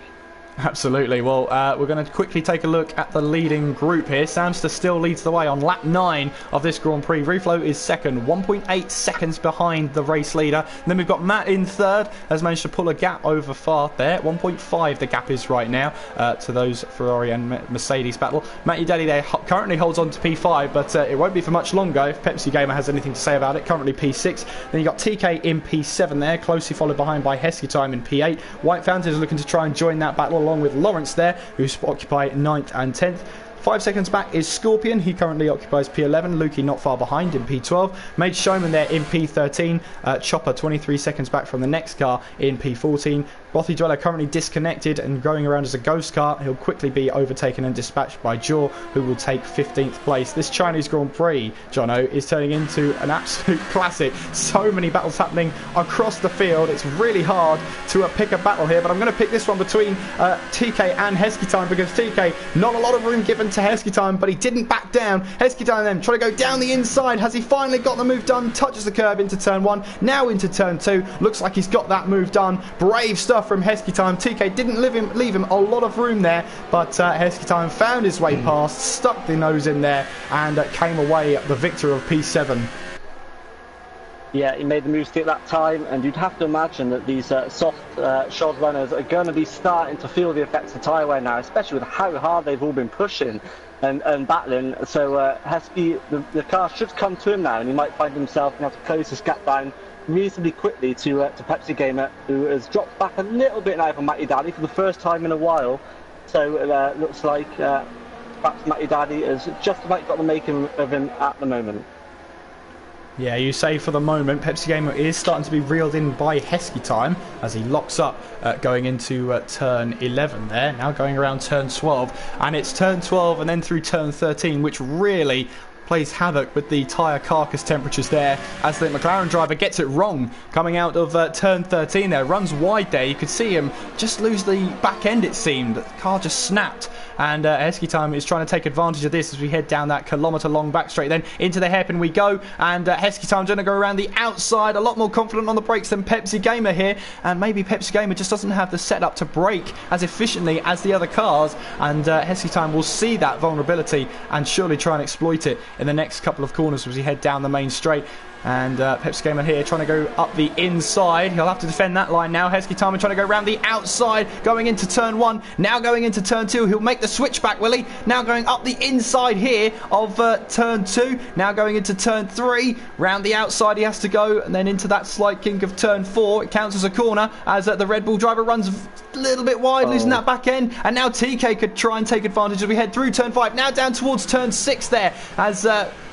Absolutely. Well, we're going to quickly take a look at the leading group here. Samster still leads the way on lap 9 of this Grand Prix. Reflow is second, 1.8 seconds behind the race leader. And then we've got Matt in third, has managed to pull a gap over Far there. 1.5 the gap is right now to those Ferrari and Mercedes battle. Matt Your Daddy there currently holds on to P5, but it won't be for much longer if Pepsi Gamer has anything to say about it. Currently P6. Then you've got TK in P7 there, closely followed behind by Hesky Time in P8. White Fountain is looking to try and join that battle along with Lawrence there, who occupy 9th and 10th. 5 seconds back is Scorpion. He currently occupies P11. Lukey not far behind in P12. Made Showman there in P13. Chopper 23 seconds back from the next car in P14. Bothy Dweller currently disconnected and going around as a ghost car. He'll quickly be overtaken and dispatched by Jaw, who will take 15th place. This Chinese Grand Prix, Jono, is turning into an absolute classic. So many battles happening across the field. It's really hard to pick a battle here, but I'm going to pick this one between TK and Hesky Time, because TK, not a lot of room given went to Heskey Time, but he didn't back down. Heskey Time then trying to go down the inside. Has he finally got the move done? Touches the curb into turn 1, now into turn 2. Looks like he's got that move done. Brave stuff from Heskey Time. TK didn't leave him a lot of room there, but Heskey Time found his way past, stuck the nose in there, and came away the victor of P7. Yeah, he made the move stick that time, and you'd have to imagine that these soft shod runners are going to be starting to feel the effects of tyre wear now, especially with how hard they've all been pushing and battling. So Heskey, the car should come to him now, and he might find himself going to have to close this gap down reasonably quickly to Pepsi Gamer, who has dropped back a little bit now from Matty Daddy for the first time in a while. So it looks like perhaps Matty Daddy has just about got the making of him at the moment. Yeah, you say for the moment, Pepsi Gamer is starting to be reeled in by Heskey Time as he locks up going into turn 11 there. Now going around turn 12, and it's turn 12 and then through turn 13, which really plays havoc with the tyre carcass temperatures there as the McLaren driver gets it wrong coming out of turn 13 there. Runs wide there. You could see him just lose the back end, it seemed. The car just snapped, and Heskey Time is trying to take advantage of this as we head down that kilometre-long back straight. Then into the hairpin we go, and Heskey Time going to go around the outside, a lot more confident on the brakes than Pepsi Gamer here, and maybe Pepsi Gamer just doesn't have the setup to brake as efficiently as the other cars, and Heskey Time will see that vulnerability and surely try and exploit it in the next couple of corners as we head down the main straight. And Pepsi Gamer here trying to go up the inside. He'll have to defend that line now. Heskey Time trying to go around the outside, going into turn 1, now going into turn 2. He'll make the switch back, will he? Now going up the inside here of turn 2, now going into turn 3. Round the outside he has to go, and then into that slight kink of turn 4. It counts as a corner as the Red Bull driver runs a little bit wide, losing that back end. And now TK could try and take advantage as we head through turn 5. Now down towards turn 6 there as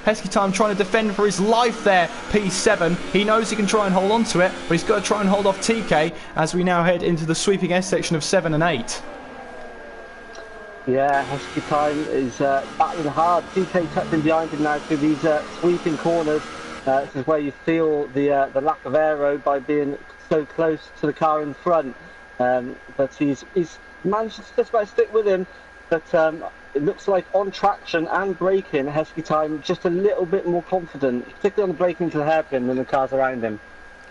Heskey Time trying to defend for his life there, P7. He knows he can try and hold on to it, but he's got to try and hold off TK as we now head into the sweeping S section of 7 and 8. Yeah, Heskey Time is battling hard. TK tucked in behind him now through these sweeping corners. This is where you feel the lack of aero by being so close to the car in front. But he's managed to just about stick with him. But it looks like on traction and braking, Heskey Time just a little bit more confident, particularly on the braking into the hairpin than the cars around him.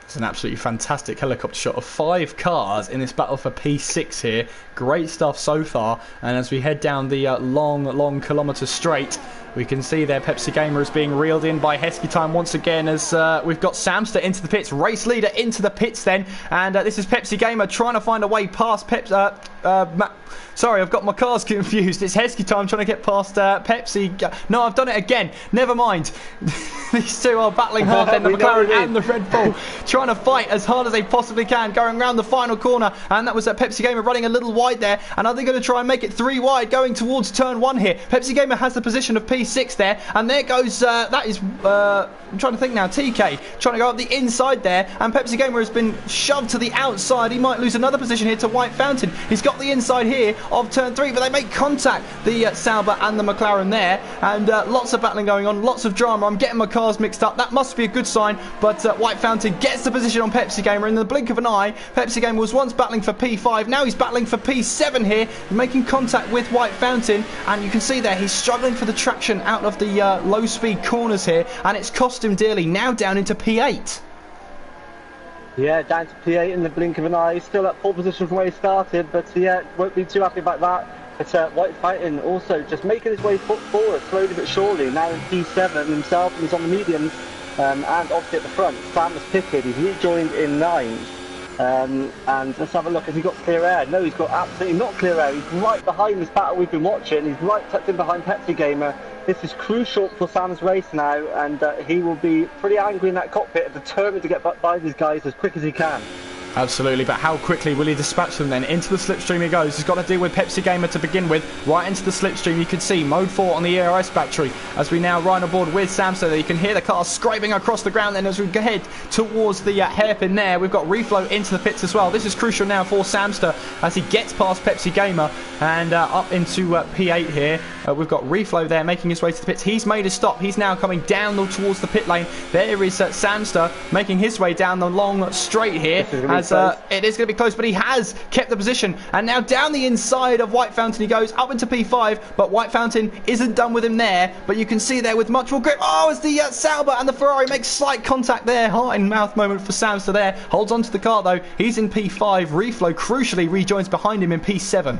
It's an absolutely fantastic helicopter shot of 5 cars in this battle for P6 here. Great stuff so far. And as we head down the long kilometre straight, we can see there Pepsi Gamer is being reeled in by Heskey Time once again as we've got Samster into the pits, race leader into the pits then. And this is Pepsi Gamer trying to find a way past Sorry, I've got my cars confused. It's Heskey Time trying to get past Pepsi. No, I've done it again. Never mind. These two are battling hard then, the McLaren and the Red Bull, trying to fight as hard as they possibly can, going around the final corner. And that was Pepsi Gamer running a little wide there. And are they going to try and make it 3 wide going towards turn 1 here? Pepsi Gamer has the position of P6 there. And there goes, that is, I'm trying to think now, TK trying to go up the inside there. And Pepsi Gamer has been shoved to the outside. He might lose another position here to White Fountain. He's got the inside here of turn 3, but they make contact, the Sauber and the McLaren there, and lots of battling going on, lots of drama. I'm getting my cars mixed up. That must be a good sign, but White Fountain gets the position on Pepsi Gamer in the blink of an eye. Pepsi Gamer was once battling for P5, now he's battling for P7 here, making contact with White Fountain, and you can see there he's struggling for the traction out of the low speed corners here, and it's cost him dearly, now down into P8. Yeah, down to P8 in the blink of an eye. Still at pole position from where he started, but yeah, won't be too happy about that. But White Fountain also just making his way forward slowly but surely. Now in P7 himself, and he's on the mediums, and obviously at the front, Sam has pitted. He's rejoined in 9th. And let's have a look. Has he got clear air? No, he's got absolutely not clear air. He's right behind this battle we've been watching. He's right tucked in behind Pepsi Gamer. This is crucial for Sam's race now, and he will be pretty angry in that cockpit, determined to get by these guys as quick as he can. Absolutely, but how quickly will he dispatch them then? Into the slipstream he goes. He's got to deal with Pepsi Gamer to begin with. Right into the slipstream, you can see mode 4 on the ERS battery as we now ride on board with Sam, so that you can hear the car scraping across the ground. Then as we head towards the hairpin there, we've got reflow into the pits as well. This is crucial now for Samster as he gets past Pepsi Gamer and up into P8 here. We've got reflow there making his way to the pits. He's made a stop. He's now coming down towards the pit lane. There is Samster making his way down the long straight here as as it is going to be close, but he has kept the position. And now down the inside of White Fountain he goes, up into P5, but White Fountain isn't done with him there. But you can see there with much more grip. Oh, as the Sauber and the Ferrari make slight contact there. Heart in mouth moment for Samster there. Holds onto the car though. He's in P5. Reflow crucially rejoins behind him in P7.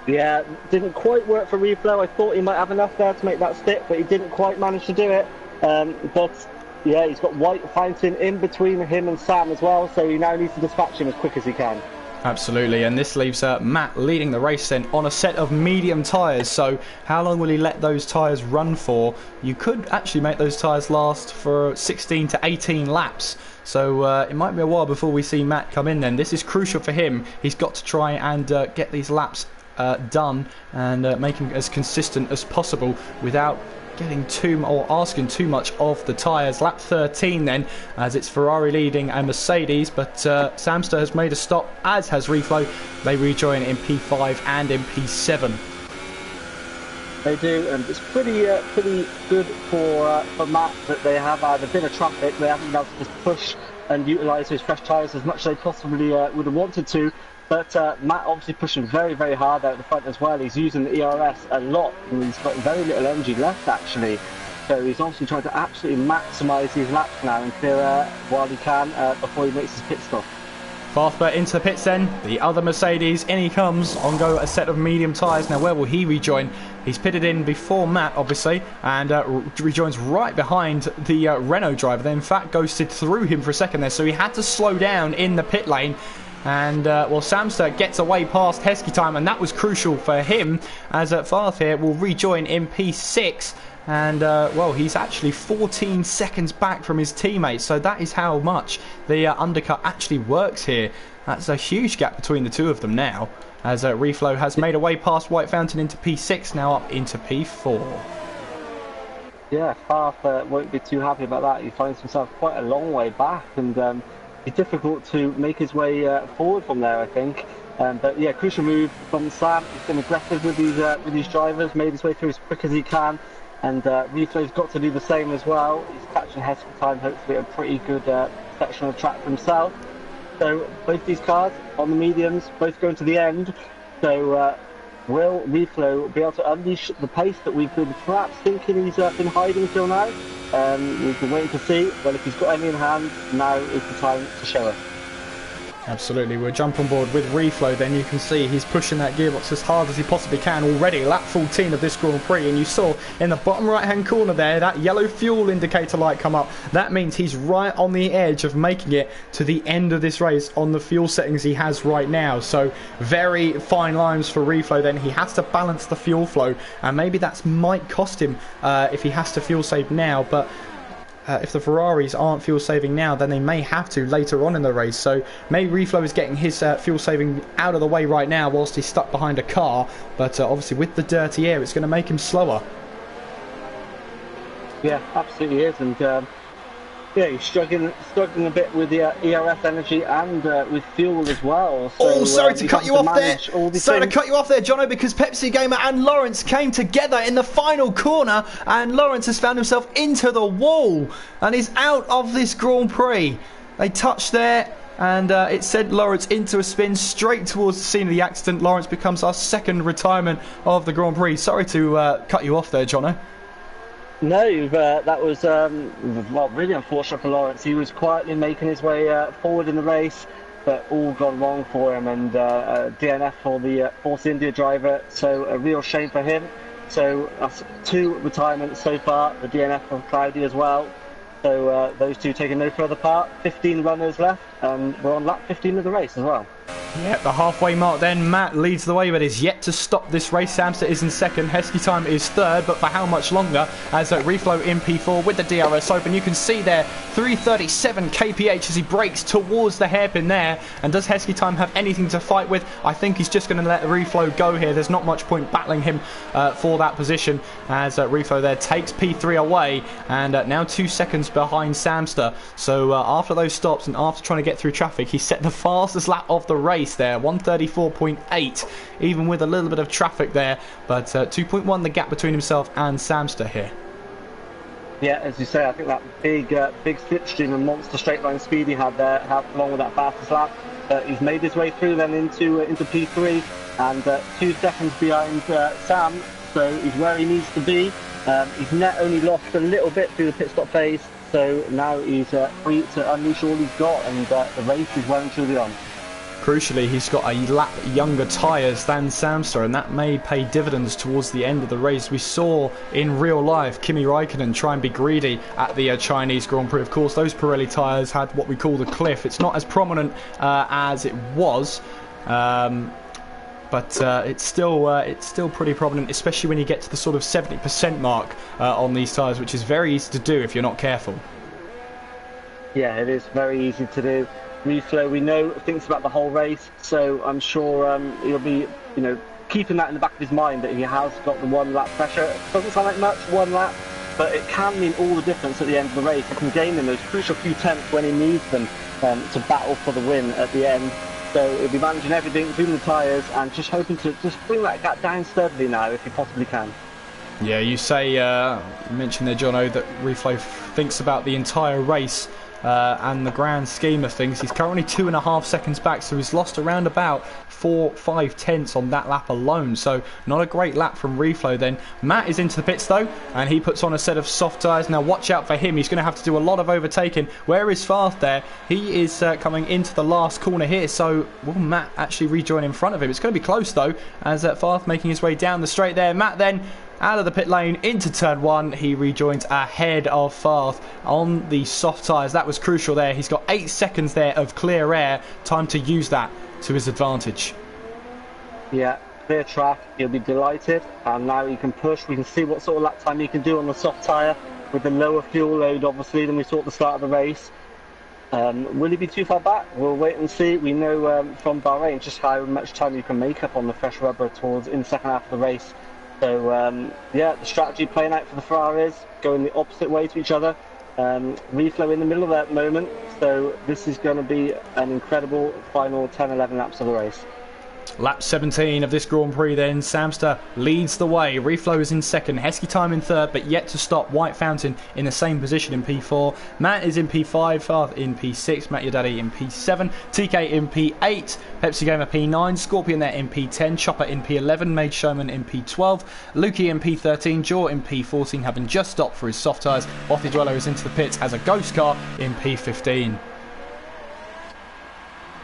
Yeah, didn't quite work for Reflow. I thought he might have enough there to make that stick, but he didn't quite manage to do it. But yeah, he's got White Fountain in between him and Sam as well, so he now needs to dispatch him as quick as he can. Absolutely, and this leaves Matt leading the race then on a set of medium tyres. So how long will he let those tyres run for? You could actually make those tyres last for 16 to 18 laps. So it might be a while before we see Matt come in then. This is crucial for him. He's got to try and get these laps done and make him as consistent as possible without getting asking too much of the tyres. Lap 13 then, as it's Ferrari leading and Mercedes, but Samster has made a stop, as has Reflow. They rejoin in P5 and in P7. They do, and it's pretty good for Matt that they have had a bit of traffic. They haven't been able to just push and utilise those fresh tyres as much as they possibly would have wanted to. But Matt obviously pushing very, very hard out the front as well. He's using the ERS a lot, and he's got very little energy left actually. So he's obviously trying to absolutely maximise his laps now and clear while he can before he makes his pit stop. Farthbert into the pits then, the other Mercedes, in he comes, on go a set of medium tyres. Now where will he rejoin? He's pitted in before Matt obviously, and rejoins right behind the Renault driver. Then in fact ghosted through him for a second there, so he had to slow down in the pit lane. And well, Samster gets away past Heskey time, and that was crucial for him, as Farth here will rejoin in P6. And well, he's actually 14 seconds back from his teammates, so that is how much the undercut actually works here. That's a huge gap between the two of them now, as Reflow has made a way past White Fountain into P6, now up into P4. Yeah, Farth won't be too happy about that. He finds himself quite a long way back, and it's difficult to make his way forward from there, I think. But yeah, crucial move from Sam. He's been aggressive with these drivers, made his way through as quick as he can. And Reflow's got to do the same as well. He's catching Heskey time, hopefully a pretty good section of the track for himself. So both these cars on the mediums, both going to the end. So will Reflow be able to unleash the pace that we've been perhaps thinking he's been hiding till now? We've been waiting to see. Well, if he's got any in hand, now is the time to show us. Absolutely, we'll jump on board with Reflow. Then you can see he's pushing that gearbox as hard as he possibly can already. Lap 14 of this Grand Prix, and you saw in the bottom right hand corner there that yellow fuel indicator light come up. That means he's right on the edge of making it to the end of this race on the fuel settings he has right now. So very fine lines for Reflow. Then he has to balance the fuel flow, and maybe that might cost him if he has to fuel save now. But if the Ferraris aren't fuel saving now, then they may have to later on in the race. So maybe Reflow is getting his fuel saving out of the way right now whilst he's stuck behind a car. But obviously with the dirty air, it's going to make him slower. Yeah, absolutely is. And yeah, he's struggling a bit with the ERS energy and with fuel as well. So, sorry to cut you off there. Sorry to cut you off there, Jono, because Pepsi Gamer and Lawrence came together in the final corner, and Lawrence has found himself into the wall and is out of this Grand Prix. They touched there, and it sent Lawrence into a spin straight towards the scene of the accident. Lawrence becomes our second retirement of the Grand Prix. Sorry to cut you off there, Jono. No, that was well, really unfortunate for Lawrence. He was quietly making his way forward in the race, but all gone wrong for him, and DNF for the Force India driver. So a real shame for him. So that's 2 retirements so far. The DNF from Cloudy as well. So those two taking no further part. 15 runners left, and we're on lap 15 of the race as well. Yeah, the halfway mark then. Matt leads the way, but is yet to stop this race. Samster is in second. Heskey time is third, but for how much longer? As Reflow in P4 with the DRS open. You can see there 337 kph as he breaks towards the hairpin there. And does Heskey time have anything to fight with? I think he's just going to let Reflow go here. There's not much point battling him for that position, as Reflow there takes P3 away, and now 2 seconds behind Samster. So after those stops and after trying to get through traffic, he set the fastest lap of the race there, 1:34.8, even with a little bit of traffic there. But 2.1 the gap between himself and Samster here. Yeah, as you say, I think that big slipstream and monster straight line speed he had there, along with that fastest lap, he's made his way through then into P3 and 2 seconds behind Sam, so he's where he needs to be. He's net only lost a little bit through the pit stop phase, so now he's free to unleash all he's got, and the race is well and truly on. Crucially, he's got a lap younger tyres than Samster, and that may pay dividends towards the end of the race. We saw in real life Kimi Raikkonen try and be greedy at the Chinese Grand Prix. Of course, those Pirelli tyres had what we call the cliff. It's not as prominent as it was, but it's still pretty prominent, especially when you get to the sort of 70% mark on these tyres, which is very easy to do if you're not careful. Yeah, it is very easy to do. Reflow, we know, thinks about the whole race, so I'm sure he'll be, keeping that in the back of his mind that he has got the 1 lap pressure. It doesn't sound like much, 1 lap, but it can mean all the difference at the end of the race. He can gain them those crucial few tenths when he needs them to battle for the win at the end. So he'll be managing everything, including the tyres, and just hoping to just bring that gap down steadily now if he possibly can. Yeah, you say, you mentioned there, Jono, that Reflow thinks about the entire race. And the grand scheme of things, he's currently 2.5 seconds back, so he's lost around about 4-5 tenths on that lap alone, so not a great lap from Reflow. Then Matt is into the pits though, and he puts on a set of soft tyres. Now watch out for him, he's going to have to do a lot of overtaking. Where is Farth there? He is coming into the last corner here, so will Matt actually rejoin in front of him? It's going to be close though, as Farth making his way down the straight there. Matt then out of the pit lane into turn 1, he rejoins ahead of Farth on the soft tyres. That was crucial there. He's got 8 seconds there of clear air, time to use that to his advantage. Yeah, clear track, he'll be delighted, and now he can push. We can see what sort of lap time he can do on the soft tyre with the lower fuel load obviously than we saw at the start of the race. Will he be too far back? We'll wait and see. We know from Bahrain just how much time you can make up on the fresh rubber towards in the second half of the race. So yeah, the strategy playing out for the Ferraris, going the opposite way to each other. Reflow in the middle of that moment, so this is going to be an incredible final 10-11 laps of the race. Lap 17 of this Grand Prix then, Samster leads the way, Reflow is in second, Heskey Time in third, but yet to stop. White Fountain in the same position in P4, Matt is in P5, Farth in P6, Matt Your Daddy in P7, TK in P8, Pepsi Gamer P9, Scorpion there in P10, Chopper in P11, Maid Showman in P12, Lukey in P13, Jaw in P14, having just stopped for his soft tyres. Bothy Dweller is into the pits as a ghost car in P15.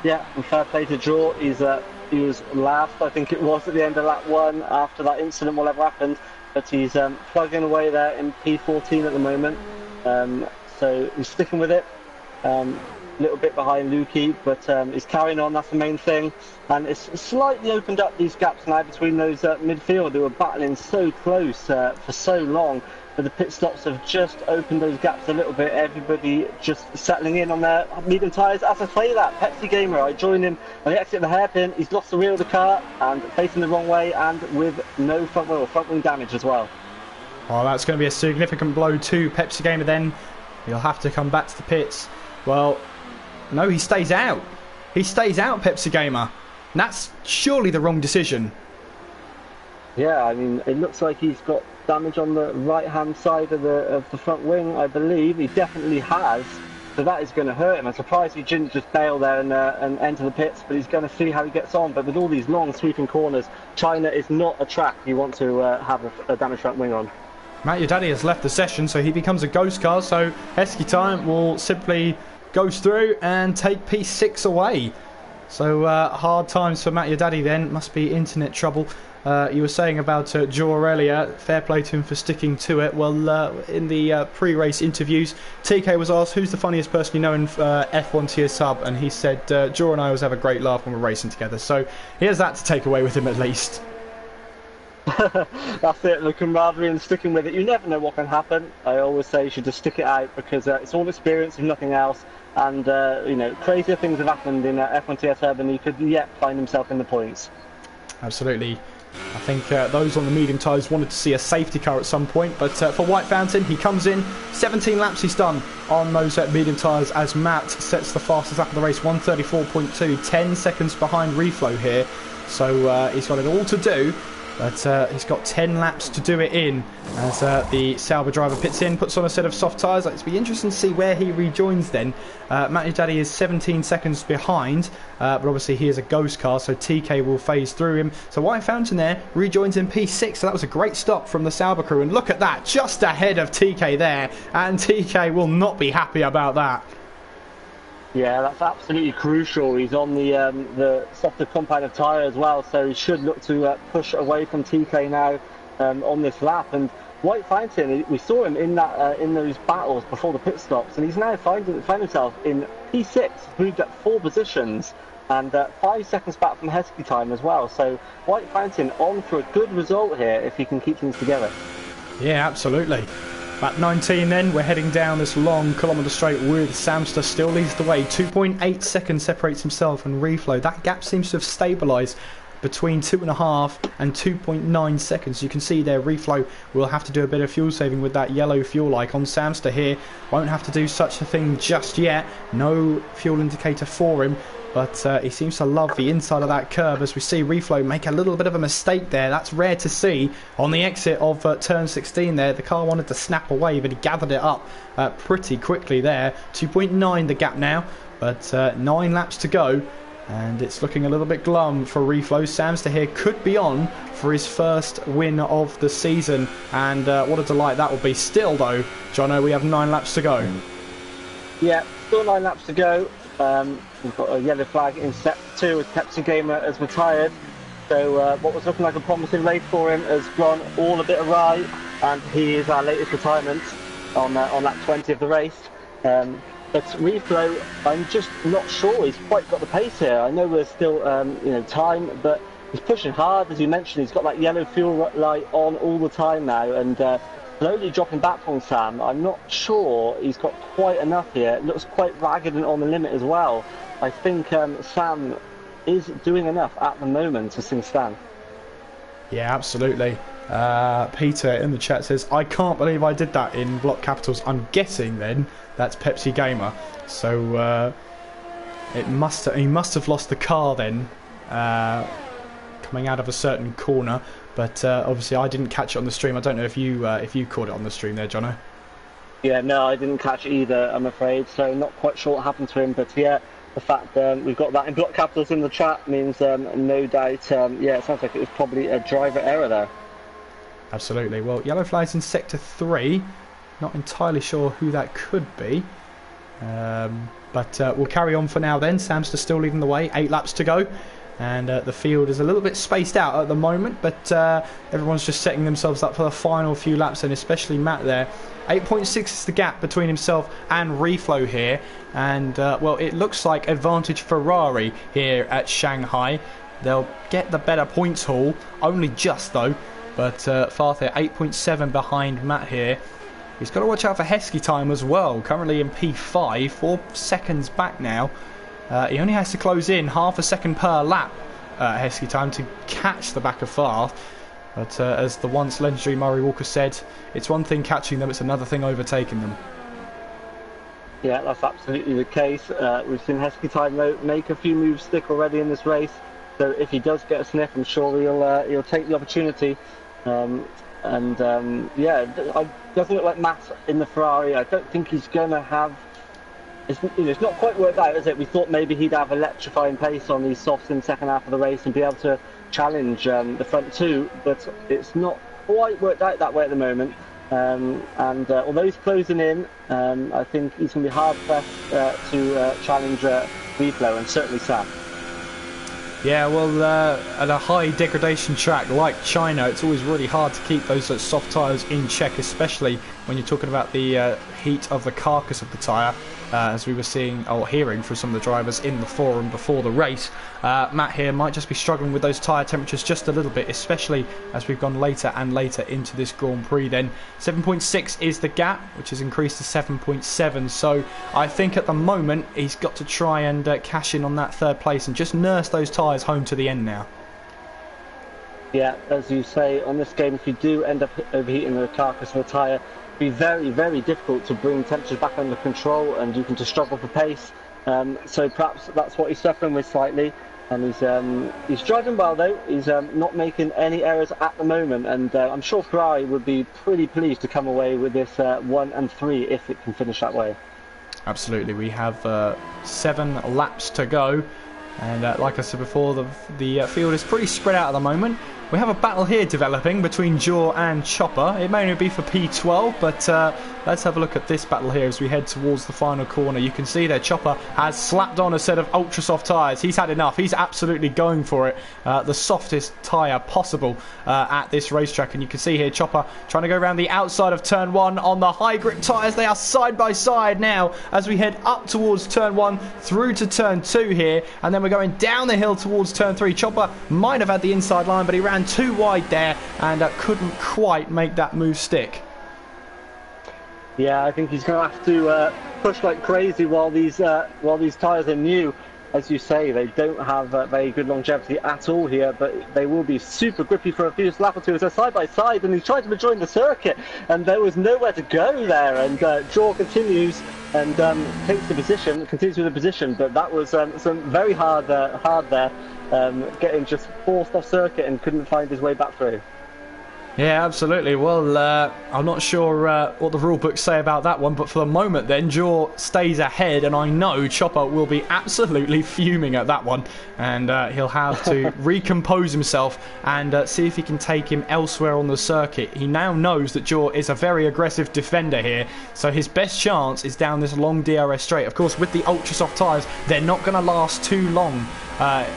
Yeah, and fair play to Jaw. He was last, I think it was, at the end of lap 1 after that incident, whatever happened. But he's plugging away there in P14 at the moment. So he's sticking with it. A little bit behind Lukey, but he's carrying on, that's the main thing. And it's slightly opened up these gaps now between those midfield who were battling so close for so long. But the pit stops have just opened those gaps a little bit. Everybody just settling in on their medium tyres. As I say that, Pepsi Gamer, I joined him on the exit of the hairpin. He's lost the wheel of the car and facing the wrong way, and with no front wing damage as well. Well, that's going to be a significant blow to Pepsi Gamer then. He'll have to come back to the pits. Well, no, he stays out. He stays out, Pepsi Gamer. And that's surely the wrong decision. Yeah, I mean, it looks like he's got damage on the right-hand side of the front wing, I believe. He definitely has, so that is going to hurt him. I'm surprised he didn't just bail there and enter the pits, but he's going to see how he gets on. But with all these long sweeping corners, China is not a track you want to have a damaged front wing on. Matt Your Daddy has left the session, so he becomes a ghost car, so Heskey Time will simply ghost through and take P6 away. So hard times for Matt Your Daddy then. Must be internet trouble. You were saying about Jaw earlier, fair play to him for sticking to it. Well, in the pre-race interviews, TK was asked who's the funniest person you know in F1 tier sub, and he said Jaw and I always have a great laugh when we're racing together. So he has that to take away with him at least. That's it, the camaraderie and sticking with it. You never know what can happen. I always say you should just stick it out, because it's all experience and nothing else. And you know, crazier things have happened in F1 TS Urban. He could yet find himself in the points. Absolutely. I think those on the medium tyres wanted to see a safety car at some point, but for White Fountain, he comes in, 17 laps he's done on those medium tyres as Matt sets the fastest lap of the race, 1:34.2, 10 seconds behind Reflow here, so he's got it all to do But he's got 10 laps to do it in as the Sauber driver pits in, puts on a set of soft tyres. It'll be interesting to see where he rejoins then. Matty Daddy is 17 seconds behind, but obviously he is a ghost car, so TK will phase through him. So White Fountain there rejoins in P6, so that was a great stop from the Sauber crew. And look at that, just ahead of TK there, and TK will not be happy about that. Yeah, that's absolutely crucial. He's on the softer compound of tyre as well, so he should look to push away from TK now on this lap. And White Fountain, we saw him in that in those battles before the pit stops, and he's now found himself in P6, moved up 4 positions, and 5 seconds back from Heskey time as well. So White Fountain on for a good result here if he can keep things together. Yeah, absolutely. Lap 19 then, we're heading down this long kilometre straight with Samster still leads the way. 2.8 seconds separates himself and Reflow. That gap seems to have stabilised between 2.5 and 2.9 seconds. You can see there Reflow will have to do a bit of fuel saving with that yellow fuel icon. Samster here won't have to do such a thing just yet. No fuel indicator for him. But he seems to love the inside of that curve as we see Reflow make a little bit of a mistake there. That's rare to see on the exit of turn 16 there. The car wanted to snap away, but he gathered it up pretty quickly there. 2.9 the gap now, but 9 laps to go. And it's looking a little bit glum for Reflow. Samster here could be on for his first win of the season. And what a delight that will be. Still though, Jono, we have 9 laps to go. Yeah, still 9 laps to go. We've got a yellow flag in set 2 as Pepsi Gamer has retired. So what was looking like a promising race for him has gone all a bit awry, and he is our latest retirement on lap 20 of the race. But Reflow, I'm just not sure he's quite got the pace here. I know there's still time, but he's pushing hard. As you mentioned, he's got that yellow fuel light on all the time now, and slowly dropping back from Sam. I'm not sure he's got quite enough here. It looks quite ragged and on the limit as well. I think Sam is doing enough at the moment as things stand. Yeah, absolutely. Peter in the chat says, I can't believe I did that in block capitals. I'm guessing then that's Pepsi Gamer. So he must have lost the car then, coming out of a certain corner. But obviously I didn't catch it on the stream. I don't know if you caught it on the stream there, Jono. Yeah, no, I didn't catch it either, I'm afraid. So not quite sure what happened to him. But yeah, the fact we've got that in block capitals in the chat means no doubt, yeah, it sounds like it was probably a driver error there. Absolutely. Well, yellow flags in sector 3. Not entirely sure who that could be. But we'll carry on for now then. Samster still leading the way. 8 laps to go. And the field is a little bit spaced out at the moment, but everyone's just setting themselves up for the final few laps, and especially Matt there. 8.6 is the gap between himself and Reflow here, and well, it looks like advantage Ferrari here at Shanghai. They'll get the better points haul, only just though, but Farther 8.7 behind Matt here. He's got to watch out for Heskey time as well, currently in P5, 4 seconds back now. He only has to close in half a second per lap, Heskey time, to catch the back of Farth. But as the once legendary Murray Walker said, it's one thing catching them, it's another thing overtaking them. Yeah, that's absolutely the case. We've seen Heskey time make a few moves stick already in this race. So if he does get a sniff, I'm sure he'll take the opportunity. Yeah, it doesn't look like Matt in the Ferrari. I don't think he's going to have... It's not quite worked out, is it? We thought maybe he'd have electrifying pace on these softs in the second half of the race and be able to challenge the front two, but it's not quite worked out that way at the moment. Although he's closing in, I think he's going to be hard pressed to challenge Reflow, and certainly Sam. Yeah, well, at a high degradation track like China, it's always really hard to keep those soft tyres in check, especially when you're talking about the heat of the carcass of the tyre, as we were seeing or hearing from some of the drivers in the forum before the race. Matt here might just be struggling with those tyre temperatures just a little bit, especially as we've gone later and later into this Grand Prix then. 7.6 is the gap, which has increased to 7.7, so I think at the moment he's got to try and cash in on that third place and just nurse those tyres home to the end now. Yeah, as you say, on this game, if you do end up overheating the carcass of the tyre, it'd be very, very difficult to bring temperatures back under control, and you can just struggle for pace. So perhaps that's what he's suffering with slightly. And he's driving well though. He's not making any errors at the moment, and I'm sure Ferrari would be pretty pleased to come away with this 1 and 3 if it can finish that way. Absolutely, we have 7 laps to go, and like I said before, the field is pretty spread out at the moment. We have a battle here developing between Jaw and Chopper. It may only be for P12, but let's have a look at this battle here as we head towards the final corner. You can see there Chopper has slapped on a set of ultra soft tyres. He's had enough. He's absolutely going for it. The softest tyre possible at this racetrack. And you can see here Chopper trying to go around the outside of turn 1 on the high grip tyres. They are side by side now as we head up towards turn 1 through to turn 2 here. And then we're going down the hill towards turn 3. Chopper might have had the inside line, but he ran too wide there and couldn't quite make that move stick. Yeah, I think he's going to have to push like crazy while these tyres are new. As you say, they don't have very good longevity at all here, but they will be super grippy for a few lap or two. So side by side, and he's trying to rejoin the circuit, and there was nowhere to go there. And Jaw continues and continues with the position, but that was some very hard there. Getting just forced off circuit and couldn't find his way back through. Yeah, absolutely. Well, I'm not sure what the rule books say about that one, but for the moment then, Jaw stays ahead, and I know Chopper will be absolutely fuming at that one, and he'll have to recompose himself and see if he can take him elsewhere on the circuit. He now knows that Jaw is a very aggressive defender here, so his best chance is down this long DRS straight. Of course, with the ultra soft tyres, they're not going to last too long,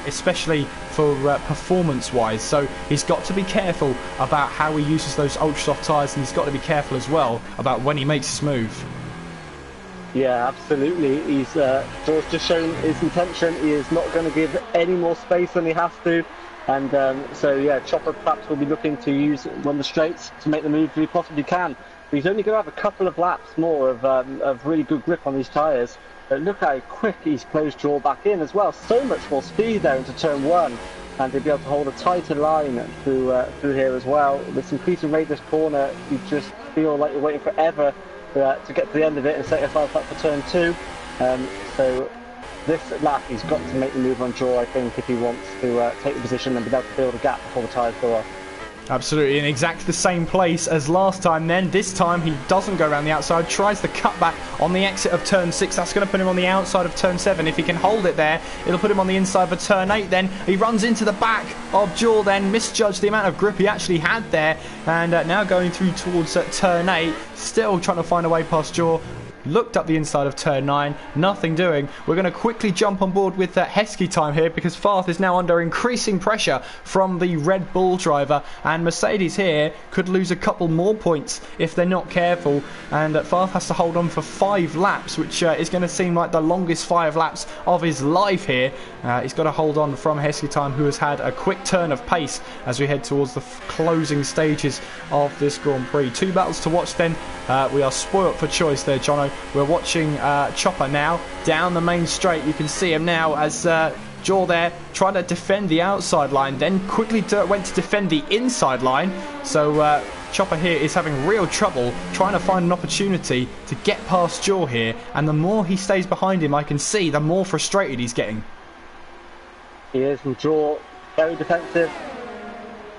especially for performance-wise, so he's got to be careful about how he uses those ultra soft tyres, and he's got to be careful as well about when he makes his move. Yeah, absolutely. He's just shown his intention. He is not going to give any more space than he has to, and so yeah, Chopper perhaps will be looking to use one of the straights to make the move he possibly can. But he's only going to have a couple of laps more of really good grip on these tyres. But look how quick he's closed Jaw back in as well. So much more speed there into turn 1, and he'll be able to hold a tighter line through here as well. With some increasing rate this corner, you just feel like you're waiting forever to get to the end of it and set yourself up for turn 2. So this lap he's got to make the move on Jaw, I think, if he wants to take the position and be able to build a gap before the tyres go off. Absolutely, in exactly the same place as last time then. This time he doesn't go around the outside, tries the cutback on the exit of turn 6. That's going to put him on the outside of turn 7. If he can hold it there, it'll put him on the inside of turn 8 then. He runs into the back of Jaw then, misjudged the amount of grip he actually had there, and now going through towards turn 8, still trying to find a way past Jaw. Looked up the inside of turn 9, nothing doing. We're going to quickly jump on board with Heskey time here, because Farth is now under increasing pressure from the Red Bull driver, and Mercedes here could lose a couple more points if they're not careful, and Farth has to hold on for 5 laps, which is going to seem like the longest 5 laps of his life here. He's got to hold on from Heskey time, who has had a quick turn of pace as we head towards the closing stages of this Grand Prix. 2 battles to watch then. We are spoilt for choice there, Jono. We're watching Chopper now down the main straight. You can see him now as Jaw there trying to defend the outside line, then quickly went to defend the inside line. So Chopper here is having real trouble trying to find an opportunity to get past Jaw here, and the more he stays behind him, I can see, the more frustrated he's getting. He is, and Jaw very defensive.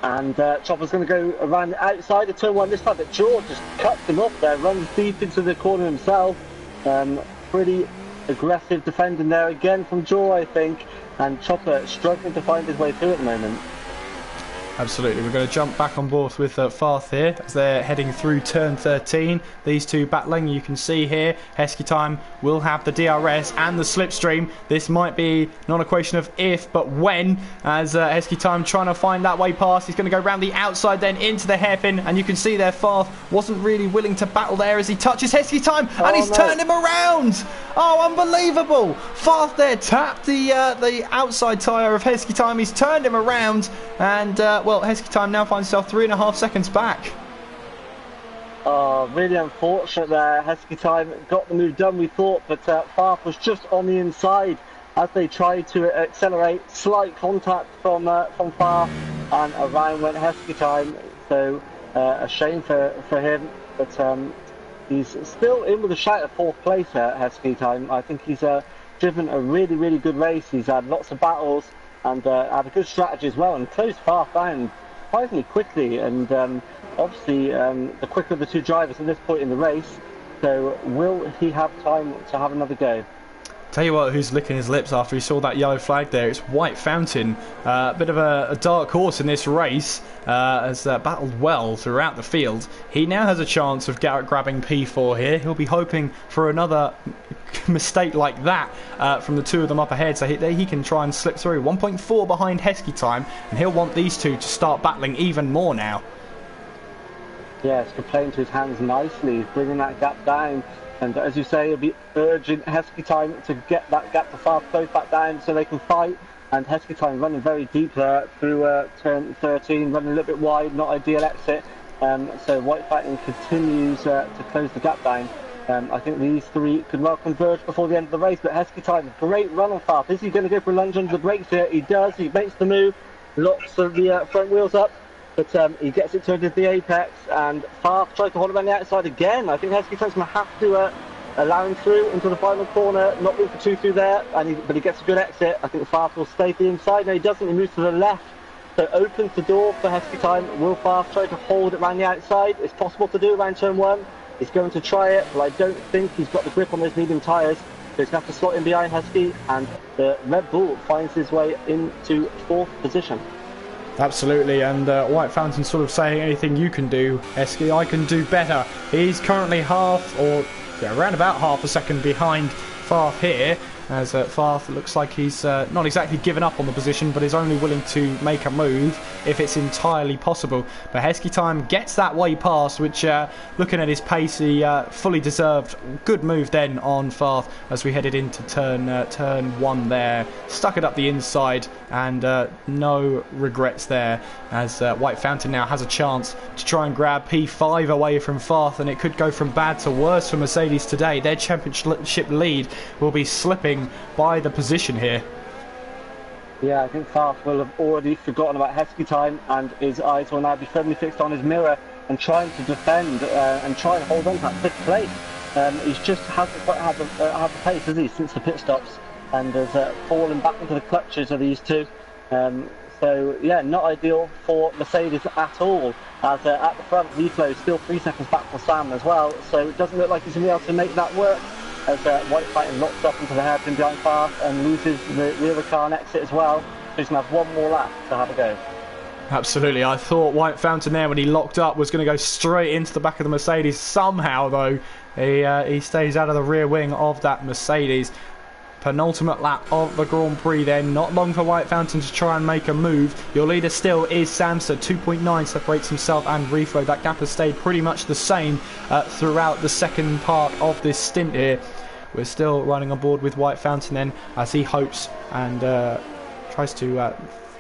And Chopper's going to go around the outside of turn 1 this time, but Jaw just cuts him off there, runs deep into the corner himself. Pretty aggressive defending there again from Jaw, I think, and Chopper struggling to find his way through at the moment. Absolutely, we're going to jump back on board with Farth here as they're heading through turn 13. These two battling, you can see here, Heskey time will have the DRS and the slipstream. This might be not a question of if, but when, as Heskey time trying to find that way past. He's going to go round the outside then into the hairpin, and you can see there Farth wasn't really willing to battle there as he touches Heskey time, and he's turned him around. Oh, unbelievable. Farth there tapped the outside tyre of Heskey time. He's turned him around, and well, Heskey time now finds himself 3.5 seconds back. Oh, really unfortunate there. Heskey time got the move done, we thought, but Farth was just on the inside as they tried to accelerate. Slight contact from Farth, and around went Heskey time. So a shame for him, but he's still in with a shout of 4th place at Heskey time. I think he's driven a really, really good race. He's had lots of battles, and had a good strategy as well, and closed Farth down surprisingly quickly. And obviously, the quicker of the two drivers at this point in the race. So will he have time to have another go? Tell you what, who's licking his lips after he saw that yellow flag there? It's White Fountain, a bit of a dark horse in this race, has battled well throughout the field. He now has a chance of grabbing P4 here. He'll be hoping for another mistake like that from the two of them up ahead, so he can try and slip through. 1.4 behind Heskey time, and he'll want these two to start battling even more now. Yeah, it's playing to his hands nicely, bringing that gap down. And as you say, it'll be urgent Heskey time to get that gap to Farth close back down so they can fight. And Heskey time running very deep there through turn 13, running a little bit wide, not ideal exit. So White Fountain continues to close the gap down. I think these three could well converge before the end of the race, but Heskey time, great run on Farth. Is he going to go for a lunge under the brakes here? He does, he makes the move, locks the front wheels up. But he gets it turned into the apex, and Farth tries to hold him on the outside again. I think Heskey time's going to have to allow him through into the final corner, not room for two through there, but he gets a good exit. I think Farth will stay to the inside. No, he doesn't. He moves to the left, so opens the door for Heskey time. Will Farth try to hold it around the outside? It's possible to do around turn 1. He's going to try it, but I don't think he's got the grip on those medium tyres. So he's going to have to slot in behind Heskey, and the Red Bull finds his way into 4th position. Absolutely, and White Fountain sort of saying, anything you can do, Heskey, I can do better. He's currently around about half a second behind Farth here, as Farth looks like he's not exactly given up on the position, but is only willing to make a move if it's entirely possible. But Heskey time gets that way past, which looking at his pace, he fully deserved. Good move then on Farth as we headed into turn 1 there. Stuck it up the inside, and no regrets there, as White Fountain now has a chance to try and grab P5 away from Farth, and it could go from bad to worse for Mercedes today. Their championship lead will be slipping by the position here. Yeah, I think Farth will have already forgotten about Heskey time, and his eyes will now be firmly fixed on his mirror and trying to defend and try and hold on to that 5th place. He's just hasn't quite had the pace, has he, since the pit stops, and has fallen back into the clutches of these two. So yeah, not ideal for Mercedes at all, as at the front Reflow is still 3 seconds back for Sam as well, so it doesn't look like he's going to be able to make that work, as White Fountain locks up into the hairpin behind Farth and loses the other car and exit as well. So he's going to have one more lap to have a go. Absolutely, I thought White Fountain there, when he locked up, was going to go straight into the back of the Mercedes. Somehow though, he stays out of the rear wing of that Mercedes. Penultimate lap of the Grand Prix then, not long for White Fountain to try and make a move. Your leader still is Samsa, 2.9 separates himself and Reflow. That gap has stayed pretty much the same throughout the second part of this stint here. We're still running on board with White Fountain then, as he hopes and tries to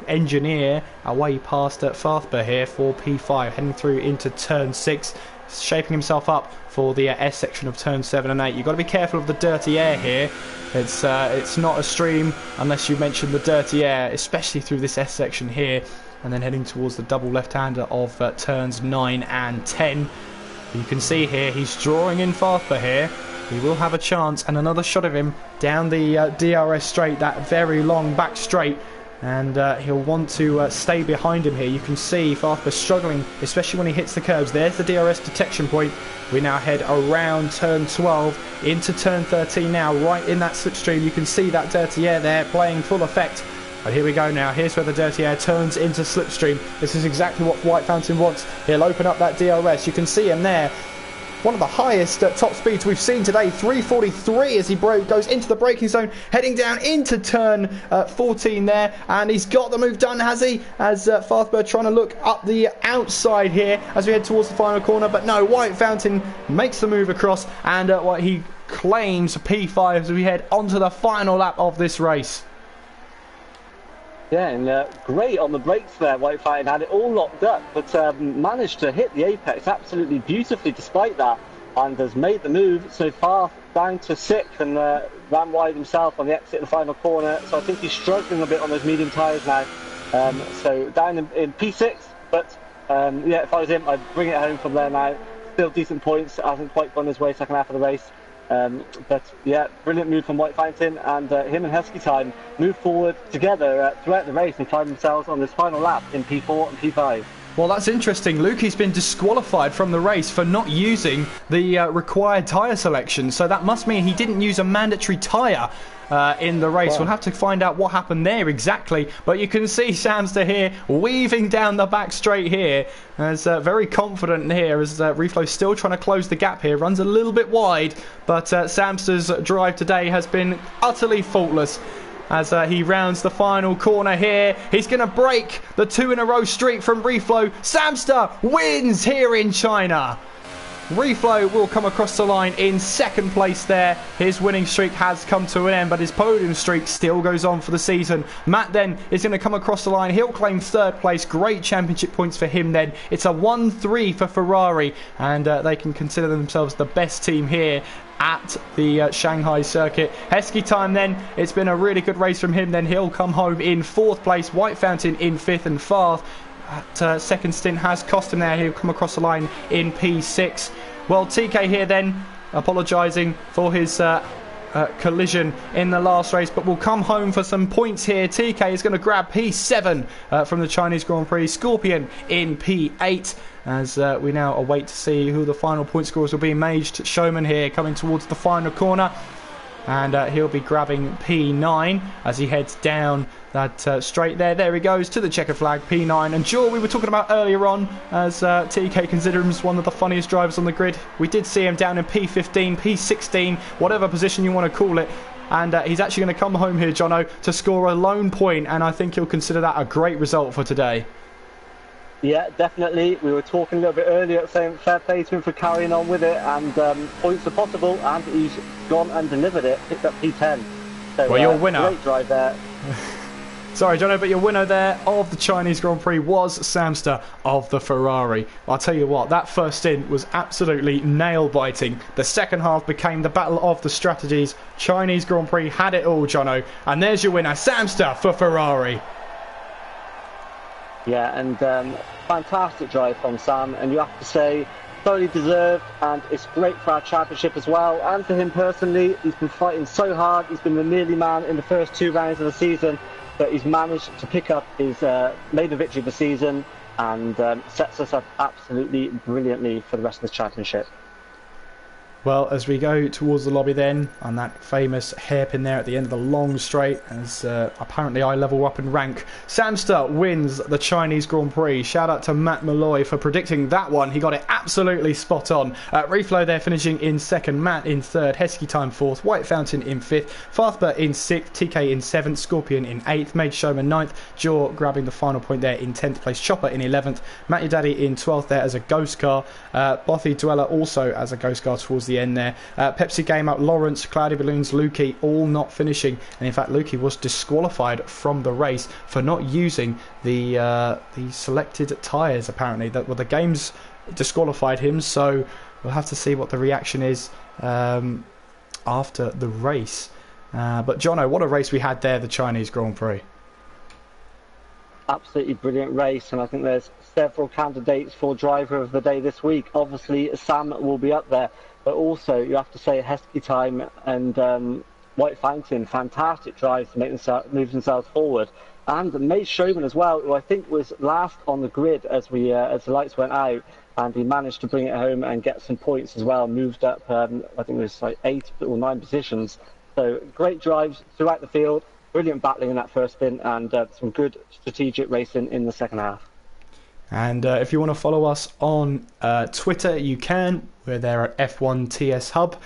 engineer a way past Farthber here for P5, heading through into turn 6. Shaping himself up for the S section of turn 7 and 8. You've got to be careful of the dirty air here. It's not a stream unless you mention the dirty air, especially through this S section here, and then heading towards the double left-hander of turns 9 and 10. You can see here he's drawing in Farthber here. He will have a chance, and another shot of him down the DRS straight, that very long back straight. And he'll want to stay behind him here. You can see Farthber struggling, especially when he hits the curbs. There's the DRS detection point. We now head around turn 12 into turn 13 now, right in that slipstream. You can see that dirty air there playing full effect. But here we go now. Here's where the dirty air turns into slipstream. This is exactly what White Fountain wants. He'll open up that DRS. You can see him there. One of the highest top speeds we've seen today, 343 as he goes into the braking zone, heading down into turn 14 there, and he's got the move done, has he? As Farthber trying to look up the outside here as we head towards the final corner, but no, White Fountain makes the move across, and what he claims P5 as we head onto the final lap of this race. Yeah, and great on the brakes there. White Fountain had it all locked up, but managed to hit the apex absolutely beautifully despite that, and has made the move so far down to 6th, and ran wide himself on the exit of the final corner. So I think he's struggling a bit on those medium tyres now. So down in P6, but yeah, if I was him, I'd bring it home from there now. Still decent points, hasn't quite gone his way second half of the race. But yeah, brilliant move from White Fountain, and him and Husky Time move forward together throughout the race and find themselves on this final lap in P4 and P5. Well, that's interesting. Lukey's been disqualified from the race for not using the required tyre selection, so that must mean he didn't use a mandatory tyre in the race. We'll have to find out what happened there exactly, but you can see Samster here weaving down the back straight here, as very confident here, as Reflow still trying to close the gap here, runs a little bit wide, but Samster's drive today has been utterly faultless. As he rounds the final corner here, he's going to break the 2-in-a-row streak from Reflow. Samster wins here in China. Reflow will come across the line in second place there. His winning streak has come to an end, but his podium streak still goes on for the season. Matt then is going to come across the line. He'll claim third place. Great championship points for him then. It's a 1-3 for Ferrari, and they can consider themselves the best team here at the Shanghai circuit. Heskey Time then, it's been a really good race from him then. He'll come home in fourth place. White Fountain in fifth, and Farth at second stint has cost him there. He'll come across the line in P6. Well, TK here then apologising for his collision in the last race, but will come home for some points here. TK is going to grab P7 from the Chinese Grand Prix. Scorpion in P8, as we now await to see who the final point scorers will be. Maged Showman here coming towards the final corner, and he'll be grabbing P9 as he heads down that straight there. There he goes to the checkered flag, P9. And Joe, we were talking about earlier on, as TK considered him as one of the funniest drivers on the grid. We did see him down in P15, P16, whatever position you want to call it. And he's actually going to come home here, Jono, to score a lone point, and I think he'll consider that a great result for today. Yeah, definitely. We were talking a little bit earlier, saying fair play to him for carrying on with it, and points are possible, and he's gone and delivered it, picked up P10. So, well, your winner. Great drive there. Sorry, Jono, but your winner there of the Chinese Grand Prix was Samster of the Ferrari. I'll tell you what, that first stint was absolutely nail-biting. The second half became the battle of the strategies. Chinese Grand Prix had it all, Jono. And there's your winner, Samster for Ferrari. Yeah, and fantastic drive from Sam, and you have to say, thoroughly deserved, and it's great for our championship as well, and for him personally. He's been fighting so hard. He's been the nearly man in the first 2 rounds of the season, but he's managed to pick up his maiden victory of the season, and sets us up absolutely brilliantly for the rest of the championship. Well, as we go towards the lobby then, on that famous hairpin there at the end of the long straight, as apparently I level up in rank, Samster wins the Chinese Grand Prix. Shout out to Matt Malloy for predicting that one. He got it absolutely spot on. Reflow there finishing in second, Matt in third, Heskey Time fourth, White Fountain in fifth, Farthbert in sixth, TK in seventh, Scorpion in eighth, Mage Showman ninth, Jaw grabbing the final point there in 10th place, Chopper in 11th, Matt Your Daddy in 12th there as a ghost car, Bothy Dweller also as a ghost car towards the end there. Pepsi Game Up, Lawrence, Cloudy Balloons, Lukey all not finishing, and in fact Lukey was disqualified from the race for not using the selected tyres. Apparently that, well, the game's disqualified him, so we'll have to see what the reaction is after the race. But Jono, what a race we had there, the Chinese Grand Prix. Absolutely brilliant race, and I think there's several candidates for driver of the day this week. Obviously Sam will be up there, but also you have to say Heskey Time and White Fountain, fantastic drives to make move themselves forward, and Mage Showman as well, who I think was last on the grid as the lights went out, and he managed to bring it home and get some points as well. Moved up, I think it was like 8 or 9 positions. So great drives throughout the field. Brilliant battling in that first spin, and some good strategic racing in the second half. And if you want to follow us on Twitter, you can. We're there at F1TS Hub.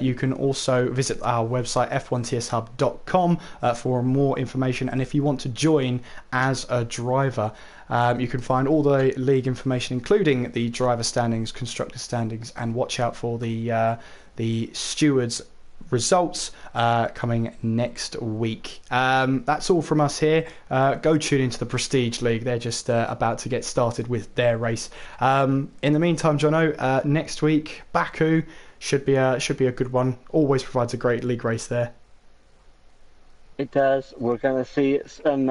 You can also visit our website f1tshub.com for more information. And if you want to join as a driver, you can find all the league information, including the driver standings, constructor standings, and watch out for the stewards results coming next week. That's all from us here. Go tune into the Prestige League. They're just about to get started with their race. In the meantime, Jono, next week Baku should be a good one. Always provides a great league race there. It does. We're going to see some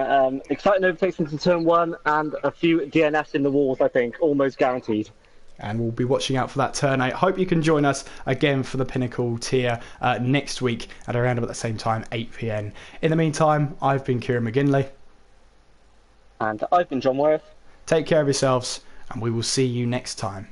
exciting overtakes into turn 1 and a few DNFs in the walls, I think, almost guaranteed. And we'll be watching out for that turn 8. Hope you can join us again for the Pinnacle tier next week at around about the same time, 8 p.m. In the meantime, I've been Kieran McGinley. And I've been John Worth. Take care of yourselves, and we will see you next time.